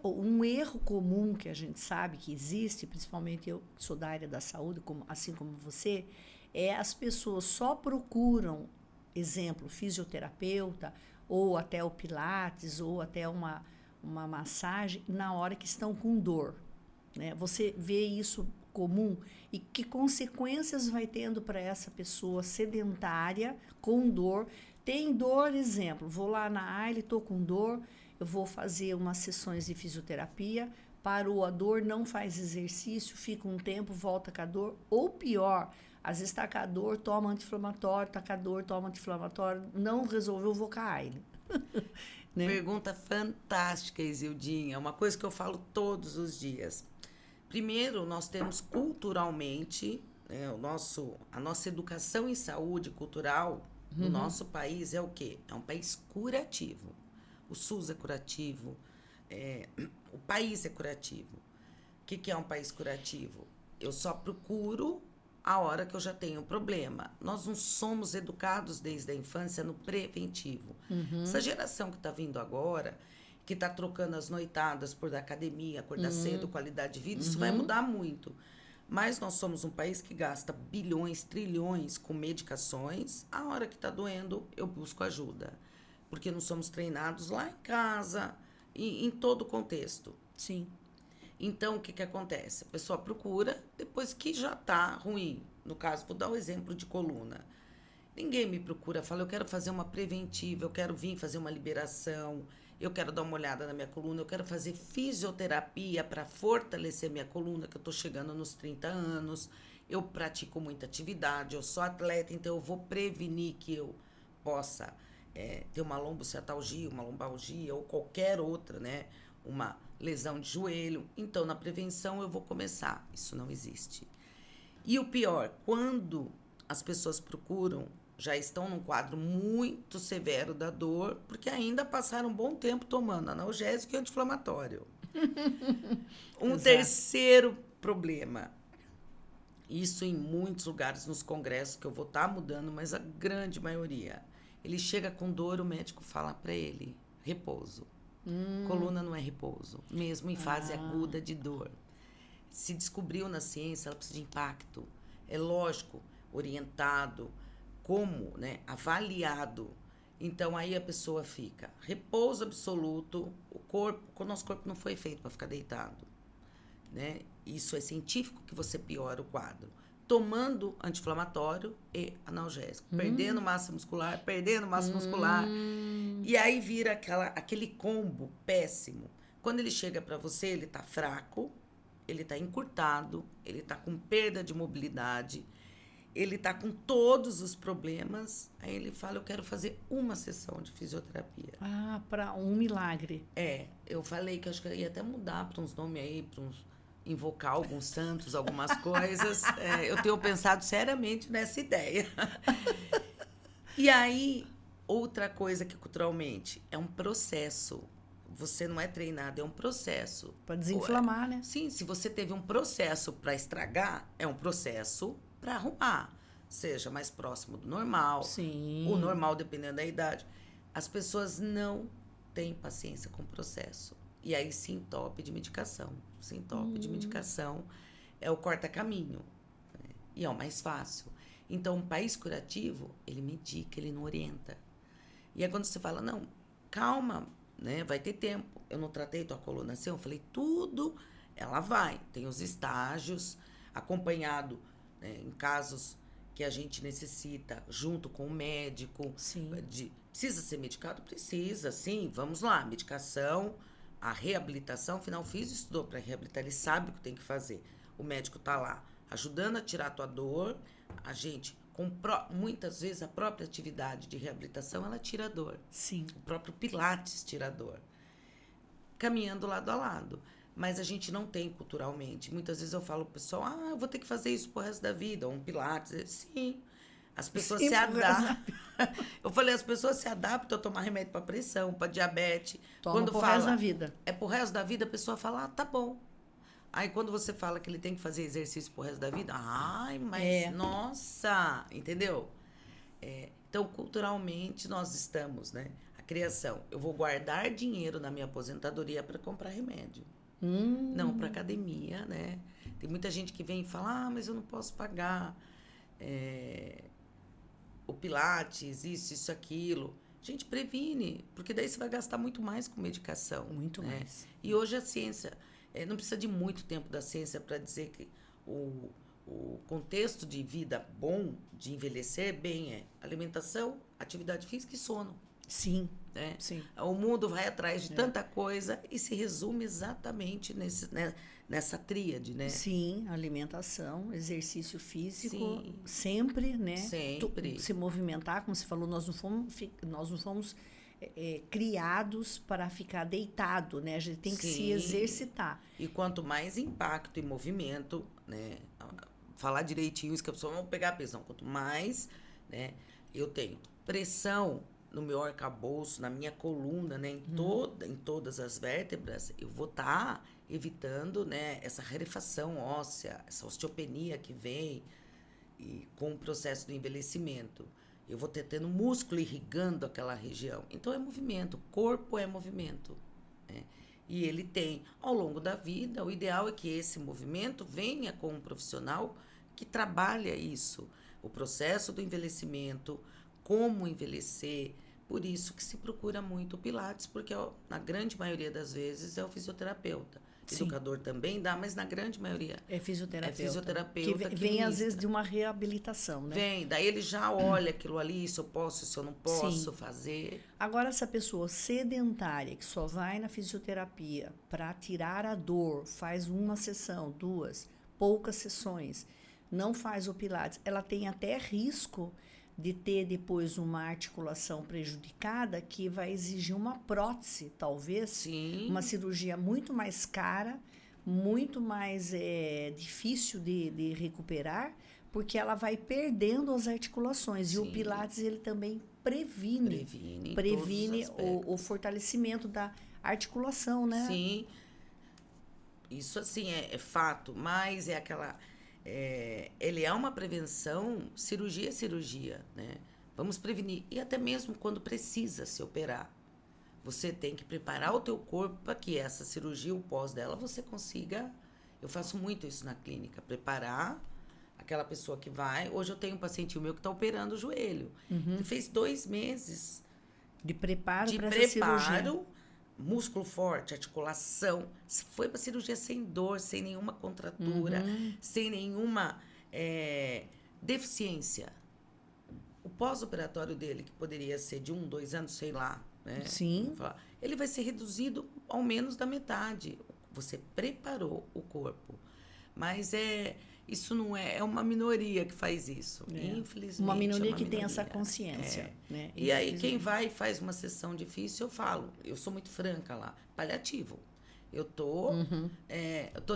A: um erro comum que a gente sabe que existe, principalmente eu que sou da área da saúde, assim como você, as pessoas só procuram, exemplo, fisioterapeuta, ou até o Pilates, ou até uma massagem, na hora que estão com dor. Né? Você vê isso comum e que consequências vai tendo para essa pessoa sedentária, com dor. Tem dor, exemplo, vou lá na AILE, estou com dor, eu vou fazer umas sessões de fisioterapia, parou a dor, não faz exercício, fica um tempo, volta com a dor, ou pior, às vezes está com a dor, toma anti-inflamatório, está com a dor, toma anti-inflamatório, não resolveu, vou com a AILE.
B: Né? Pergunta fantástica, Isildinha, uma coisa que eu falo todos os dias. Primeiro, nós temos culturalmente, né, a nossa educação em saúde cultural no nosso país é o quê? É um país curativo. O SUS é curativo, o país é curativo. O que é um país curativo? Eu só procuro a hora que eu já tenho um problema. Nós não somos educados desde a infância no preventivo. Essa geração que está vindo agora, que está trocando as noitadas por da academia, acordar cedo, qualidade de vida, isso vai mudar muito. Mas nós somos um país que gasta bilhões, trilhões com medicações. A hora que está doendo, eu busco ajuda. Porque não somos treinados lá em casa, em todo o contexto.
A: Sim.
B: Então, o que acontece? A pessoa procura depois que já está ruim. No caso, vou dar um exemplo de coluna. Ninguém me procura, fala, eu quero fazer uma preventiva, eu quero vir fazer uma liberação, eu quero dar uma olhada na minha coluna, eu quero fazer fisioterapia para fortalecer minha coluna, que eu estou chegando nos 30 anos, eu pratico muita atividade, eu sou atleta, então eu vou prevenir que eu possa ter uma lombociatalgia, uma lombalgia ou qualquer outra, né? Uma lesão de joelho. Então, na prevenção, eu vou começar. Isso não existe. E o pior, quando as pessoas procuram, já estão num quadro muito severo da dor, porque ainda passaram um bom tempo tomando analgésico e anti-inflamatório. Terceiro problema. Isso em muitos lugares, nos congressos, que eu vou estar mudando, mas a grande maioria. Ele chega com dor, o médico fala para ele, repouso. Coluna não é repouso, mesmo em fase aguda de dor. Se descobriu na ciência, ela precisa de impacto. É lógico, orientado, como, né, avaliado. Então, aí a pessoa fica repouso absoluto, o nosso corpo não foi feito para ficar deitado. Né? Isso é científico que você piora o quadro. Tomando anti-inflamatório e analgésico. Perdendo massa muscular. E aí vira aquele combo péssimo. Quando ele chega para você, ele tá fraco, ele tá encurtado, ele tá com perda de mobilidade, ele tá com todos os problemas. Aí ele fala, eu quero fazer uma sessão de fisioterapia.
A: Ah, para um milagre.
B: Eu falei que acho que eu ia até mudar para uns nomes aí, para uns invocar alguns santos, algumas coisas. Eu tenho pensado seriamente nessa ideia. E aí, outra coisa que culturalmente é um processo. Você não é treinado, é um processo.
A: Para desinflamar, né?
B: Sim, se você teve um processo para estragar, é um processo para arrumar. Seja mais próximo do normal.
A: Sim.
B: O normal, dependendo da idade. As pessoas não têm paciência com o processo. E aí se entope de medicação. Se entope de medicação é o corta-caminho. Né? E é o mais fácil. Então, um país curativo, ele medica, ele não orienta. E aí quando você fala, não, calma, né? Vai ter tempo. Eu não tratei tua coluna assim, eu falei, tudo, ela vai. Tem os estágios, acompanhado, né, em casos que a gente necessita, junto com o médico.
A: Sim.
B: Precisa ser medicado? Precisa, sim. Vamos lá, medicação, a reabilitação. Afinal, o físico estudou para reabilitar, ele sabe o que tem que fazer. O médico está lá ajudando a tirar a tua dor. A gente, muitas vezes, a própria atividade de reabilitação, ela tira a dor.
A: Sim.
B: O próprio Pilates tira a dor. Caminhando lado a lado. Mas a gente não tem culturalmente. Muitas vezes eu falo pro pessoal, eu vou ter que fazer isso pro resto da vida, ou um Pilates. Sim. As pessoas se adaptam. Eu falei, as pessoas se adaptam a tomar remédio para pressão, para diabetes.
A: Toma pro resto da vida.
B: É pro resto da vida, a pessoa fala, tá bom. Aí quando você fala que ele tem que fazer exercício pro resto da vida, mas nossa, entendeu? Então, culturalmente, nós estamos, né? A criação. Eu vou guardar dinheiro na minha aposentadoria para comprar remédio. Não para academia, né? Tem muita gente que vem e fala, mas eu não posso pagar o Pilates, isso, aquilo. Gente, previne, porque daí você vai gastar muito mais com medicação.
A: Muito
B: né?
A: mais.
B: E hoje a ciência, não precisa de muito tempo da ciência para dizer que o contexto de vida bom, de envelhecer bem, é alimentação, atividade física e sono.
A: Sim.
B: Né?
A: Sim.
B: O mundo vai atrás de tanta coisa e se resume exatamente nessa tríade, né?
A: Sim, alimentação, exercício físico,
B: Sim.
A: Sempre, né?
B: Sempre.
A: Se movimentar, como você falou, nós não fomos criados para ficar deitado, né? A gente tem que se exercitar.
B: E quanto mais impacto e movimento, né? Falar direitinho, isso que a pessoa não pegar a pressão. Quanto mais, né? Eu tenho pressão no meu arcabouço, na minha coluna, né? Em todas as vértebras, eu vou estar evitando, né? Essa rarefação óssea, essa osteopenia que vem e com o processo do envelhecimento. Eu vou tendo músculo irrigando aquela região. Então, é movimento. Corpo é movimento. Né? E ele tem, ao longo da vida, o ideal é que esse movimento venha com um profissional que trabalha isso. O processo do envelhecimento, como envelhecer. Por isso que se procura muito o Pilates, porque na grande maioria das vezes é o fisioterapeuta.
A: Sim.
B: Educador também dá, mas na grande maioria
A: é fisioterapeuta.
B: É fisioterapeuta
A: que vem às vezes de uma reabilitação, né?
B: Vem, daí ele já olha aquilo ali, se eu posso, se eu não posso fazer.
A: Agora, essa pessoa sedentária que só vai na fisioterapia para tirar a dor, faz uma sessão, 2, poucas sessões, não faz o Pilates, ela tem até risco de ter depois uma articulação prejudicada que vai exigir uma prótese, talvez.
B: Sim.
A: Uma cirurgia muito mais cara, muito mais difícil de recuperar, porque ela vai perdendo as articulações. Sim. E o Pilates, ele também previne o fortalecimento da articulação, né?
B: Sim. Isso, assim, é fato, mas é aquela... ele é uma prevenção, cirurgia é cirurgia, né? Vamos prevenir. E até mesmo quando precisa se operar. Você tem que preparar o teu corpo para que essa cirurgia, o pós dela, você consiga... Eu faço muito isso na clínica. Preparar aquela pessoa que vai... Hoje eu tenho um paciente meu que está operando o joelho. Ele fez 2 meses
A: de preparo para essa cirurgia.
B: Músculo forte, articulação. Foi para cirurgia sem dor, sem nenhuma contratura, sem nenhuma deficiência. O pós-operatório dele, que poderia ser de 1, 2 anos, sei lá, né?
A: Sim.
B: Ele vai ser reduzido ao menos da metade. Você preparou o corpo. Mas isso não é uma minoria que faz isso, infelizmente.
A: Uma minoria que tem essa consciência. Né?
B: E aí, quem vai e faz uma sessão difícil, eu falo, eu sou muito franca lá, paliativo. Eu tô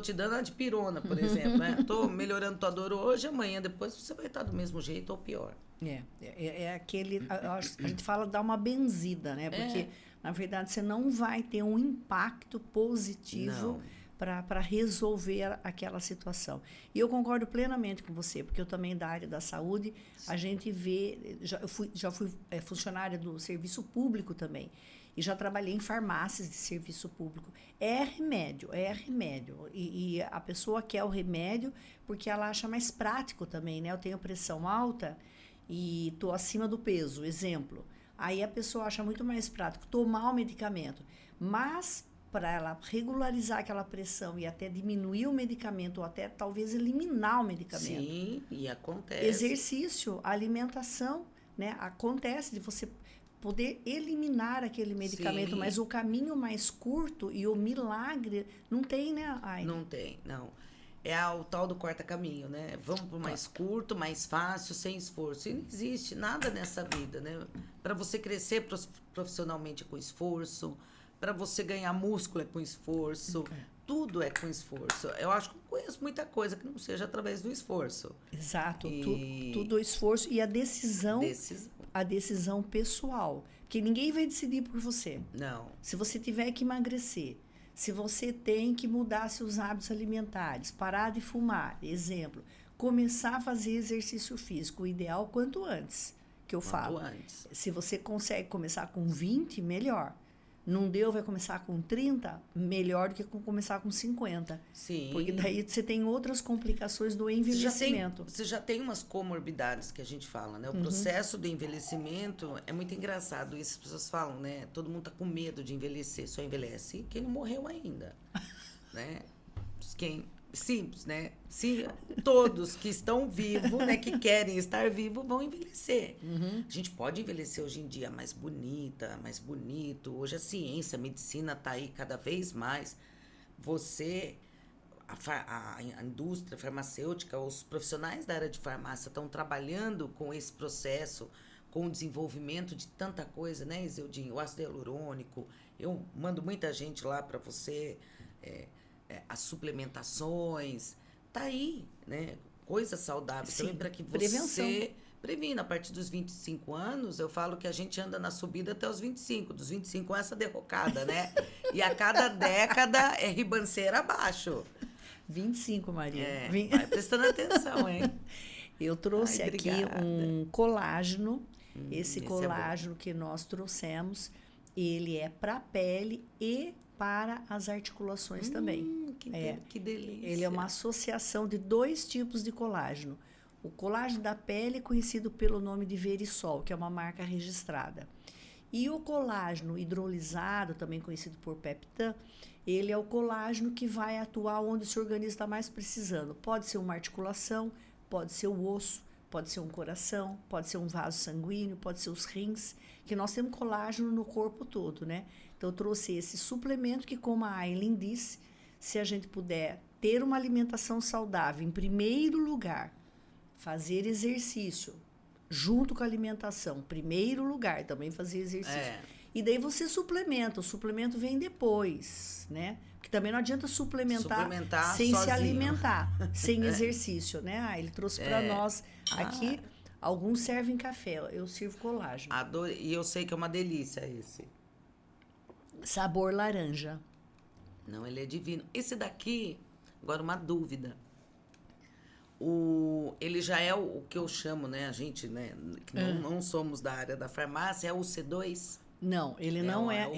B: te dando a dipirona, por exemplo, né? Tô melhorando tua dor hoje, amanhã depois você vai estar do mesmo jeito ou pior.
A: É aquele... A gente fala dar uma benzida, né? Porque, na verdade, você não vai ter um impacto positivo para resolver aquela situação. E eu concordo plenamente com você, porque eu também da área da saúde, a gente vê... Já fui funcionária do serviço público também. E já trabalhei em farmácias de serviço público. É remédio. E a pessoa quer o remédio porque ela acha mais prático também, né? Eu tenho pressão alta e estou acima do peso, exemplo. Aí a pessoa acha muito mais prático tomar o medicamento. Mas, para ela regularizar aquela pressão e até diminuir o medicamento, ou até talvez eliminar o medicamento.
B: Sim, e acontece.
A: Exercício, alimentação, né? Acontece de você poder eliminar aquele medicamento,
B: Sim.
A: mas o caminho mais curto e o milagre não tem, né, Aine?
B: Não tem, não. É o tal do corta-caminho, né? Vamos pro mais curto, mais fácil, sem esforço. E não existe nada nessa vida, né? Para você crescer profissionalmente é com esforço, para você ganhar músculo é com esforço, tudo é com esforço. Eu acho que eu conheço muita coisa que não seja através do esforço.
A: Exato, tudo esforço e a decisão pessoal, porque ninguém vai decidir por você.
B: Não.
A: Se você tiver que emagrecer, se você tem que mudar seus hábitos alimentares, parar de fumar, exemplo, começar a fazer exercício físico, o ideal quanto antes, que eu falo.
B: Antes.
A: Se você consegue começar com 20, melhor. Não deu, vai começar com 30, melhor do que começar com 50.
B: Sim.
A: Porque daí você tem outras complicações do envelhecimento.
B: Você já tem umas comorbidades que a gente fala, né? O processo do envelhecimento é muito engraçado. Isso as pessoas falam, né? Todo mundo tá com medo de envelhecer. Só envelhece quem não morreu ainda, né? Simples, né? Se todos que estão vivos, né, que querem estar vivos, vão envelhecer. A gente pode envelhecer hoje em dia mais bonita, mais bonito. Hoje a ciência, a medicina está aí cada vez mais. A indústria farmacêutica, os profissionais da área de farmácia estão trabalhando com esse processo, com o desenvolvimento de tanta coisa, né, Iseudinho? O ácido hialurônico. Eu mando muita gente lá para você... as suplementações, tá aí, né? Coisas saudáveis também para que você previna. A partir dos 25 anos, eu falo que a gente anda na subida até os 25. Dos 25 é essa derrocada, né? E a cada década é ribanceira abaixo.
A: 25, Maria.
B: Vai prestando atenção, hein?
A: Eu trouxe aqui um colágeno. Esse colágeno que nós trouxemos, ele é para a pele e para as articulações também.
B: Que delícia.
A: Ele é uma associação de 2 tipos de colágeno. O colágeno da pele é conhecido pelo nome de Verisol, que é uma marca registrada. E o colágeno hidrolisado, também conhecido por Peptan, ele é o colágeno que vai atuar onde o seu organismo está mais precisando. Pode ser uma articulação, pode ser o osso, pode ser um coração, pode ser um vaso sanguíneo, pode ser os rins, que nós temos colágeno no corpo todo, né? Então, eu trouxe esse suplemento que, como a Aileen disse, se a gente puder ter uma alimentação saudável, em primeiro lugar, fazer exercício, junto com a alimentação, primeiro lugar, também fazer exercício. E daí você suplementa, o suplemento vem depois, né? Porque também não adianta suplementar sem
B: sozinho.
A: Se alimentar, sem exercício, né? Ele trouxe para nós aqui, alguns servem café, eu sirvo colágeno.
B: E eu sei que é uma delícia esse.
A: Sabor laranja.
B: Não, ele é divino. Esse daqui, agora uma dúvida. Ele já é o que eu chamo, né? A gente, né? Que não somos da área da farmácia, é o C2?
A: Não, ele não é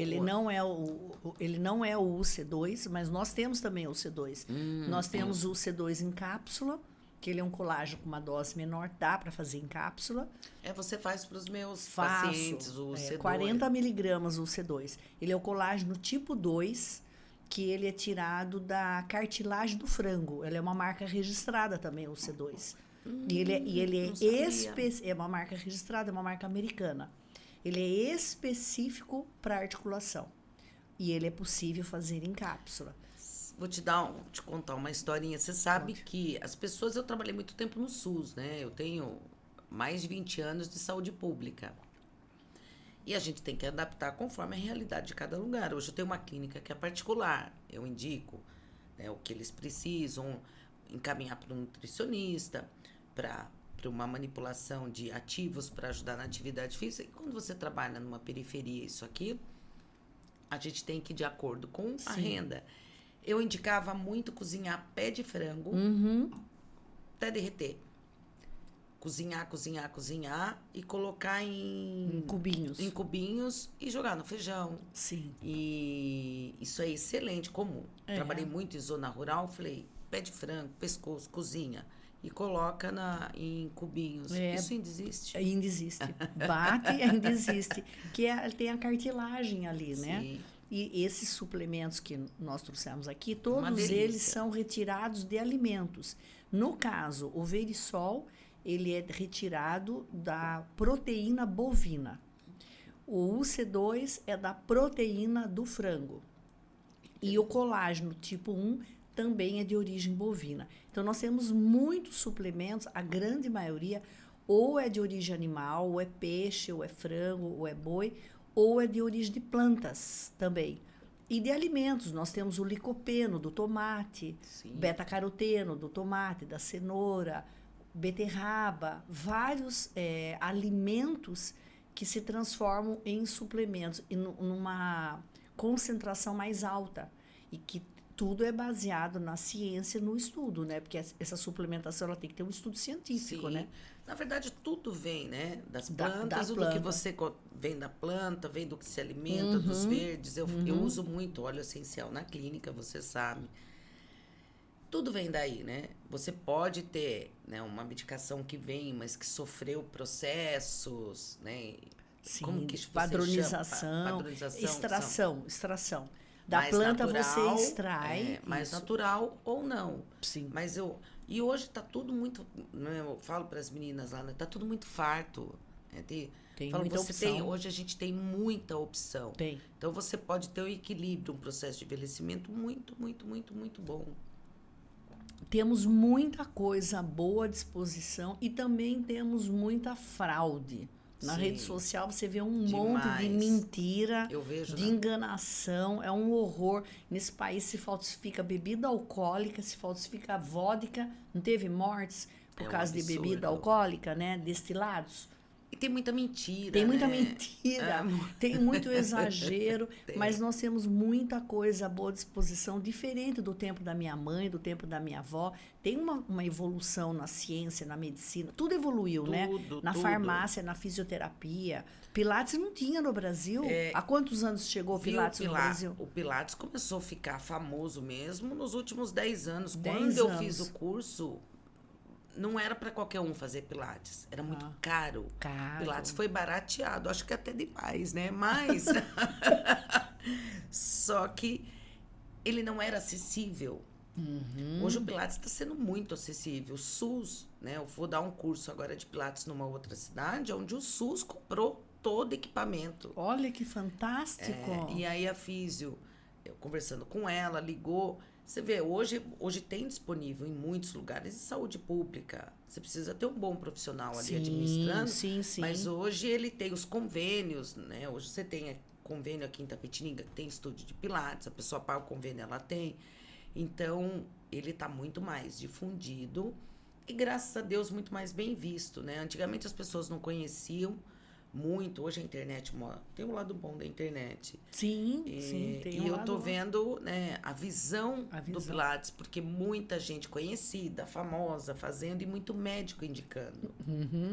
A: o UC2, mas nós temos também o C2. Nós temos o C2 em cápsula, que ele é um colágeno com uma dose menor, dá para fazer em cápsula.
B: Você faz para os meus pacientes o C2.
A: 40 miligramas o C2. Ele é o colágeno tipo 2, que ele é tirado da cartilagem do frango. Ele é uma marca registrada também, o C2. E ele é uma marca registrada, é uma marca americana. Ele é específico para articulação. E ele é possível fazer em cápsula.
B: Vou te contar uma historinha. Você sabe que as pessoas... Eu trabalhei muito tempo no SUS, né? Eu tenho mais de 20 anos de saúde pública. E a gente tem que adaptar conforme a realidade de cada lugar. Hoje eu tenho uma clínica que é particular, eu indico, né, o que eles precisam, encaminhar para um nutricionista, para uma manipulação de ativos para ajudar na atividade física. E quando você trabalha numa periferia, isso aqui, a gente tem que ir de acordo com a renda. Eu indicava muito cozinhar pé de frango até derreter. Cozinhar e colocar em
A: cubinhos.
B: Em cubinhos e jogar no feijão.
A: Sim.
B: E isso é excelente, comum. Trabalhei muito em zona rural, falei, pé de frango, pescoço, cozinha. E coloca em cubinhos. Isso ainda existe?
A: Ainda existe. Bate e ainda existe. Tem a cartilagem ali, né?
B: Sim.
A: E esses suplementos que nós trouxemos aqui, todos eles são retirados de alimentos. No caso, o Verisol, ele é retirado da proteína bovina. O UC2 é da proteína do frango. E o colágeno tipo 1 também é de origem bovina. Então, nós temos muitos suplementos, a grande maioria, ou é de origem animal, ou é peixe, ou é frango, ou é boi, ou é de origem de plantas também. E de alimentos, nós temos o licopeno do tomate, beta-caroteno do tomate, da cenoura, beterraba, vários alimentos que se transformam em suplementos, numa concentração mais alta, e que tudo é baseado na ciência, no estudo, né? Porque essa suplementação ela tem que ter um estudo científico, né?
B: Na verdade, tudo vem, né? Das plantas, do que você vem da planta, vem do que se alimenta, dos verdes. Eu uso muito óleo essencial na clínica, você sabe. Tudo vem daí, né? Você pode ter, né, uma medicação que vem, mas que sofreu processos, né?
A: Sim,
B: como que
A: padronização, extração. Da
B: mais
A: planta
B: natural,
A: você extrai.
B: Mais natural ou não.
A: Sim.
B: E hoje está tudo muito, né, eu falo para as meninas lá, está tudo muito farto. Né?
A: Tem muita opção.
B: Hoje a gente tem muita opção.
A: Tem.
B: Então você pode ter um equilíbrio, um processo de envelhecimento muito, muito, muito, muito bom.
A: Temos muita coisa boa à disposição e também temos muita fraude. Na rede social você vê um monte de mentira, de enganação, é um horror. Nesse país se falsifica bebida alcoólica, se falsifica vodka, não teve mortes por causa de bebida alcoólica, né? Destilados.
B: E tem muita mentira.
A: Tem muita mentira, tem muito exagero, mas nós temos muita coisa à boa disposição, diferente do tempo da minha mãe, do tempo da minha avó. Tem uma evolução na ciência, na medicina, tudo evoluiu, né? Na farmácia, na fisioterapia. Pilates não tinha no Brasil. Há quantos anos chegou o Pilates no Brasil?
B: O Pilates começou a ficar famoso mesmo nos últimos 10 anos. Quando eu fiz o curso, não era para qualquer um fazer Pilates. Era muito caro. Pilates foi barateado. Acho que até demais, né? Mas... Só que ele não era acessível. Hoje o Pilates está sendo muito acessível. O SUS, né? Eu vou dar um curso agora de Pilates numa outra cidade, onde o SUS comprou todo equipamento.
A: Olha que fantástico!
B: E aí a físio, eu conversando com ela, ligou... Você vê, hoje tem disponível em muitos lugares de saúde pública. Você precisa ter um bom profissional ali administrando.
A: Sim.
B: Mas hoje ele tem os convênios, né? Hoje você tem convênio aqui em Itapetininga, que tem estúdio de Pilates, a pessoa paga o convênio, ela tem. Então, ele está muito mais difundido e, graças a Deus, muito mais bem visto, né? Antigamente as pessoas não conheciam muito. Hoje a internet tem um lado bom da internet.
A: Sim, tem
B: eu tô vendo, né, a visão do Pilates, porque muita gente conhecida, famosa, fazendo, e muito médico indicando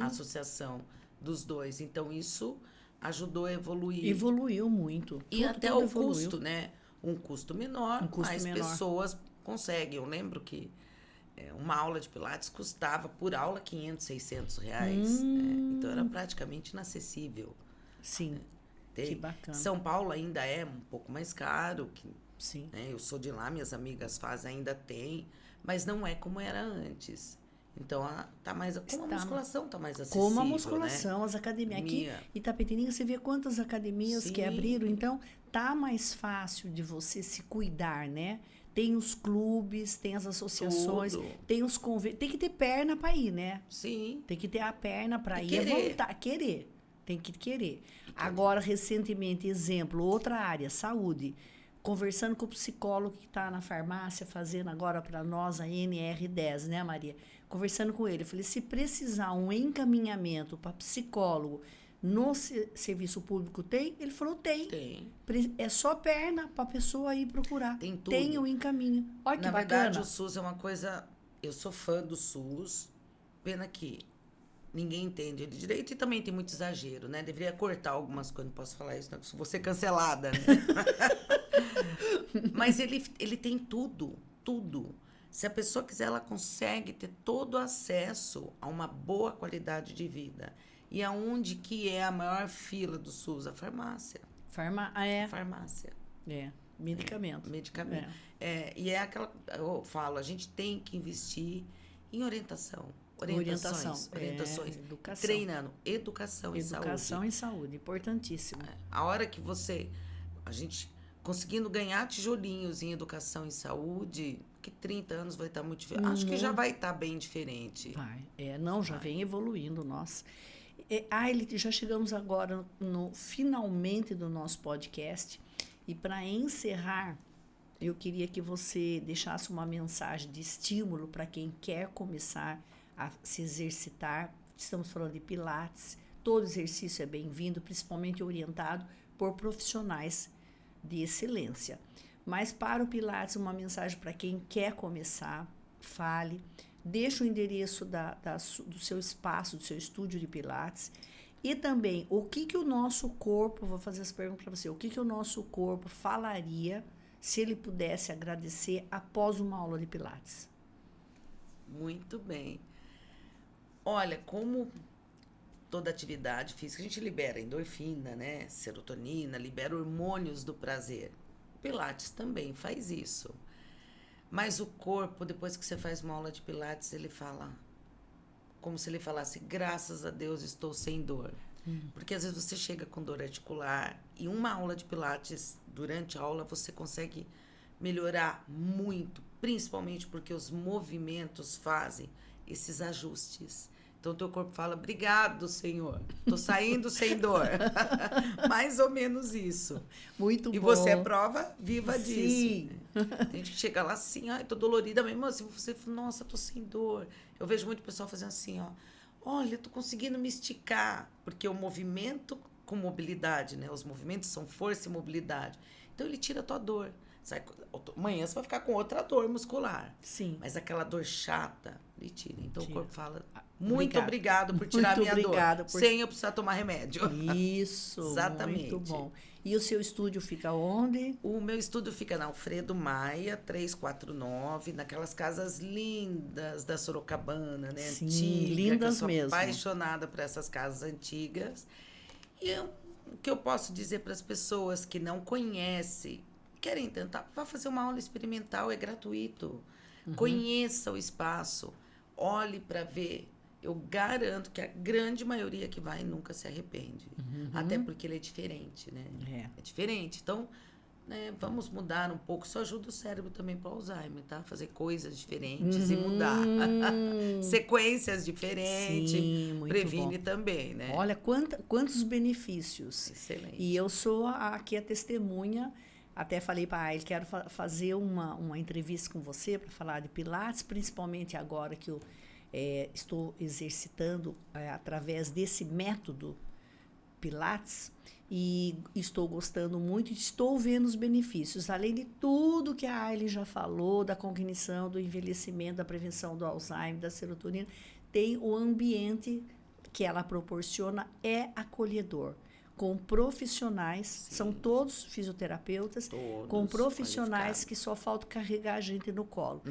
B: a associação dos dois. Então, isso ajudou a evoluir.
A: Evoluiu muito.
B: E até o custo, né? Um custo menor, pessoas conseguem. Eu lembro que uma aula de Pilates custava por aula R$500, R$600. Então, era praticamente inacessível.
A: Sim, que bacana.
B: São Paulo ainda é um pouco mais caro.
A: Sim.
B: Né? Eu sou de lá, minhas amigas fazem, ainda tem. Mas não é como era antes. Então, a musculação está mais acessível.
A: Como a musculação, né? As academias. Aqui em Itapetininga, você vê quantas academias que abriram. Então, tá mais fácil de você se cuidar, né? Tem os clubes, tem as associações, tem os convênios. Tem que ter perna para ir, né?
B: Sim.
A: Tem que ter a perna para ir e voltar. Querer. Tem que querer. Agora, recentemente, exemplo, outra área, saúde. Conversando com o psicólogo que está na farmácia, fazendo agora para nós a NR10, né, Maria? Conversando com ele, eu falei, se precisar um encaminhamento para psicólogo no serviço público tem? Ele falou, tem.
B: Tem.
A: É só perna para a pessoa ir procurar.
B: Tem tudo.
A: Tem o encaminho. Olha que
B: Na
A: bacana.
B: verdade, o SUS é uma coisa... Eu sou fã do SUS, pena que ninguém entende ele direito e também tem muito exagero, né? Deveria cortar algumas coisas, não posso falar isso, não, vou ser cancelada, né? Mas ele tem tudo, tudo. Se a pessoa quiser, ela consegue ter todo o acesso a uma boa qualidade de vida. E aonde que é a maior fila do SUS? A farmácia. Farmácia.
A: Medicamento.
B: Medicamento. E é aquela... Eu falo, a gente tem que investir em orientações.
A: Educação.
B: Treinando. Educação e saúde.
A: Educação e saúde, importantíssimo.
B: A hora que a gente conseguindo ganhar tijolinhos em educação e saúde, que 30 anos vai estar muito diferente. Acho que já vai estar bem diferente.
A: Já vem evoluindo, nossa. Já chegamos agora no finalmente do nosso podcast. E para encerrar, eu queria que você deixasse uma mensagem de estímulo para quem quer começar a se exercitar. Estamos falando de Pilates. Todo exercício é bem-vindo, principalmente orientado por profissionais de excelência. Mas para o Pilates, uma mensagem para quem quer começar, fale. Deixa o endereço do seu espaço, do seu estúdio de Pilates. E também, o que o nosso corpo, vou fazer essa pergunta para você, o que o nosso corpo falaria se ele pudesse agradecer após uma aula de Pilates?
B: Muito bem. Olha, como toda atividade física, a gente libera endorfina, né? Serotonina, libera hormônios do prazer. O Pilates também faz isso. Mas o corpo, depois que você faz uma aula de Pilates, ele fala... Como se ele falasse, graças a Deus estou sem dor. Porque às vezes você chega com dor articular e uma aula de Pilates, durante a aula, você consegue melhorar muito, principalmente porque os movimentos fazem esses ajustes. Então, o teu corpo fala, obrigado, Senhor, estou saindo sem dor. Mais ou menos isso.
A: Muito bom.
B: E você é prova viva disso.
A: Sim.
B: Tem gente que chega lá assim, tô dolorida mesmo assim, você fala, nossa, tô sem dor. Eu vejo muito pessoal fazendo assim, olha, tô conseguindo me esticar, porque o movimento com mobilidade, né? Os movimentos são força e mobilidade. Então, ele tira a tua dor. Amanhã você vai ficar com outra dor muscular.
A: Sim.
B: Mas aquela dor chata, ele tira. Então, o corpo fala, muito obrigado por tirar a minha dor. Sem eu precisar tomar remédio.
A: Isso,
B: exatamente.
A: Muito bom. E o seu estúdio fica onde?
B: O meu estúdio fica na Alfredo Maia, 349, naquelas casas lindas da Sorocabana, né?
A: Sim,
B: antiga,
A: lindas
B: que eu
A: mesmo.
B: sou apaixonada por essas casas antigas. E o que eu posso dizer para as pessoas que não conhecem, querem tentar, vá fazer uma aula experimental, é gratuito. Conheça o espaço, olhe para ver. Eu garanto que a grande maioria que vai nunca se arrepende. Até porque ele é diferente, né? É diferente. Então, né, vamos mudar um pouco. Isso ajuda o cérebro também para o Alzheimer, tá? Fazer coisas diferentes e mudar. Sequências diferentes.
A: Sim, muito
B: previne
A: bom.
B: Também, né?
A: Olha, quantos benefícios.
B: Excelente.
A: E eu sou aqui a testemunha. Até falei para ele, quero fazer uma entrevista com você para falar de Pilates, principalmente agora que eu estou exercitando através desse método Pilates e estou gostando muito, estou vendo os benefícios, além de tudo que a Aileen já falou, da cognição, do envelhecimento, da prevenção do Alzheimer, da serotonina, tem o ambiente que ela proporciona, é acolhedor. Com profissionais, são todos fisioterapeutas, com profissionais que só falta carregar a gente no colo.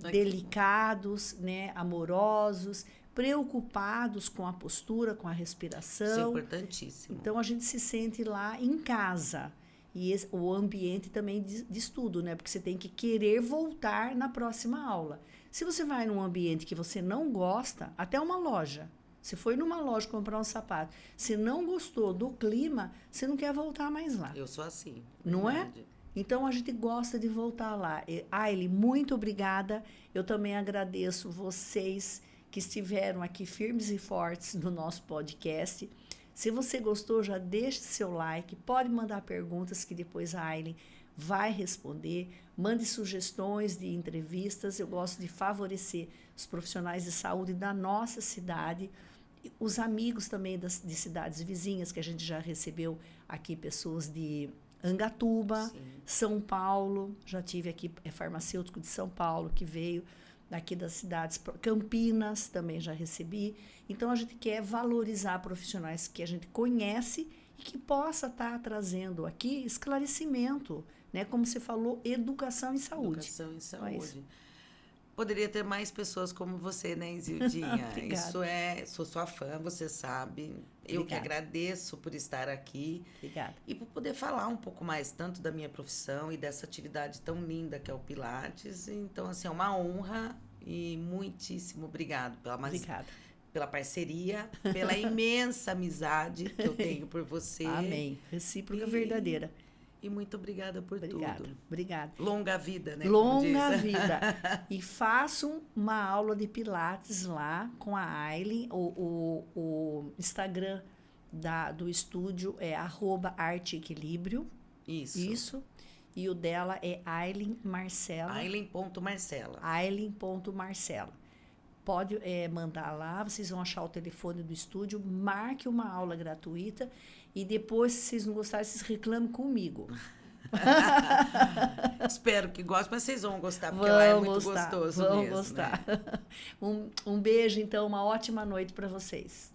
A: Delicados, né, amorosos, preocupados com a postura, com a respiração.
B: Isso é importantíssimo.
A: Então, a gente se sente lá em casa. E o ambiente também de estudo, né? Porque você tem que querer voltar na próxima aula. Se você vai num ambiente que você não gosta, até uma loja. Você foi numa loja comprar um sapato, se não gostou do clima, você não quer voltar mais lá.
B: Eu sou assim.
A: Não é? Então, a gente gosta de voltar lá. Aileen, muito obrigada. Eu também agradeço vocês que estiveram aqui firmes e fortes no nosso podcast. Se você gostou, já deixe seu like, pode mandar perguntas que depois a Aileen vai responder. Mande sugestões de entrevistas. Eu gosto de favorecer os profissionais de saúde da nossa cidade, os amigos também de cidades vizinhas, que a gente já recebeu aqui, pessoas de Angatuba, sim, São Paulo, já tive aqui farmacêutico de São Paulo que veio daqui das cidades, Campinas também já recebi. Então a gente quer valorizar profissionais que a gente conhece e que possa estar trazendo aqui esclarecimento, né? Como você falou, educação em saúde.
B: Educação em saúde. Poderia ter mais pessoas como você, né, Isildinha? Sou sua fã, você sabe. Obrigada. Eu que agradeço por estar aqui.
A: Obrigada.
B: E por poder falar um pouco mais tanto da minha profissão e dessa atividade tão linda que é o Pilates. Então, assim, é uma honra e muitíssimo obrigado pela parceria, pela imensa amizade que eu tenho por você.
A: Amém. Recíproca verdadeira.
B: E muito obrigada por tudo.
A: Obrigada.
B: Longa vida, né?
A: Longa vida. E faço uma aula de Pilates lá com a Aileen. O Instagram do estúdio é @arteequilíbrio. Isso. E o dela é Aileen Marcela.
B: Aileen.Marcela.
A: Aileen.Marcela. Pode mandar lá, vocês vão achar o telefone do estúdio, marque uma aula gratuita e depois, se vocês não gostarem, vocês reclamem comigo.
B: Espero que gostem, mas vocês vão gostar, porque lá é muito gostoso mesmo.
A: Vão gostar. Né? Um beijo, então, uma ótima noite para vocês.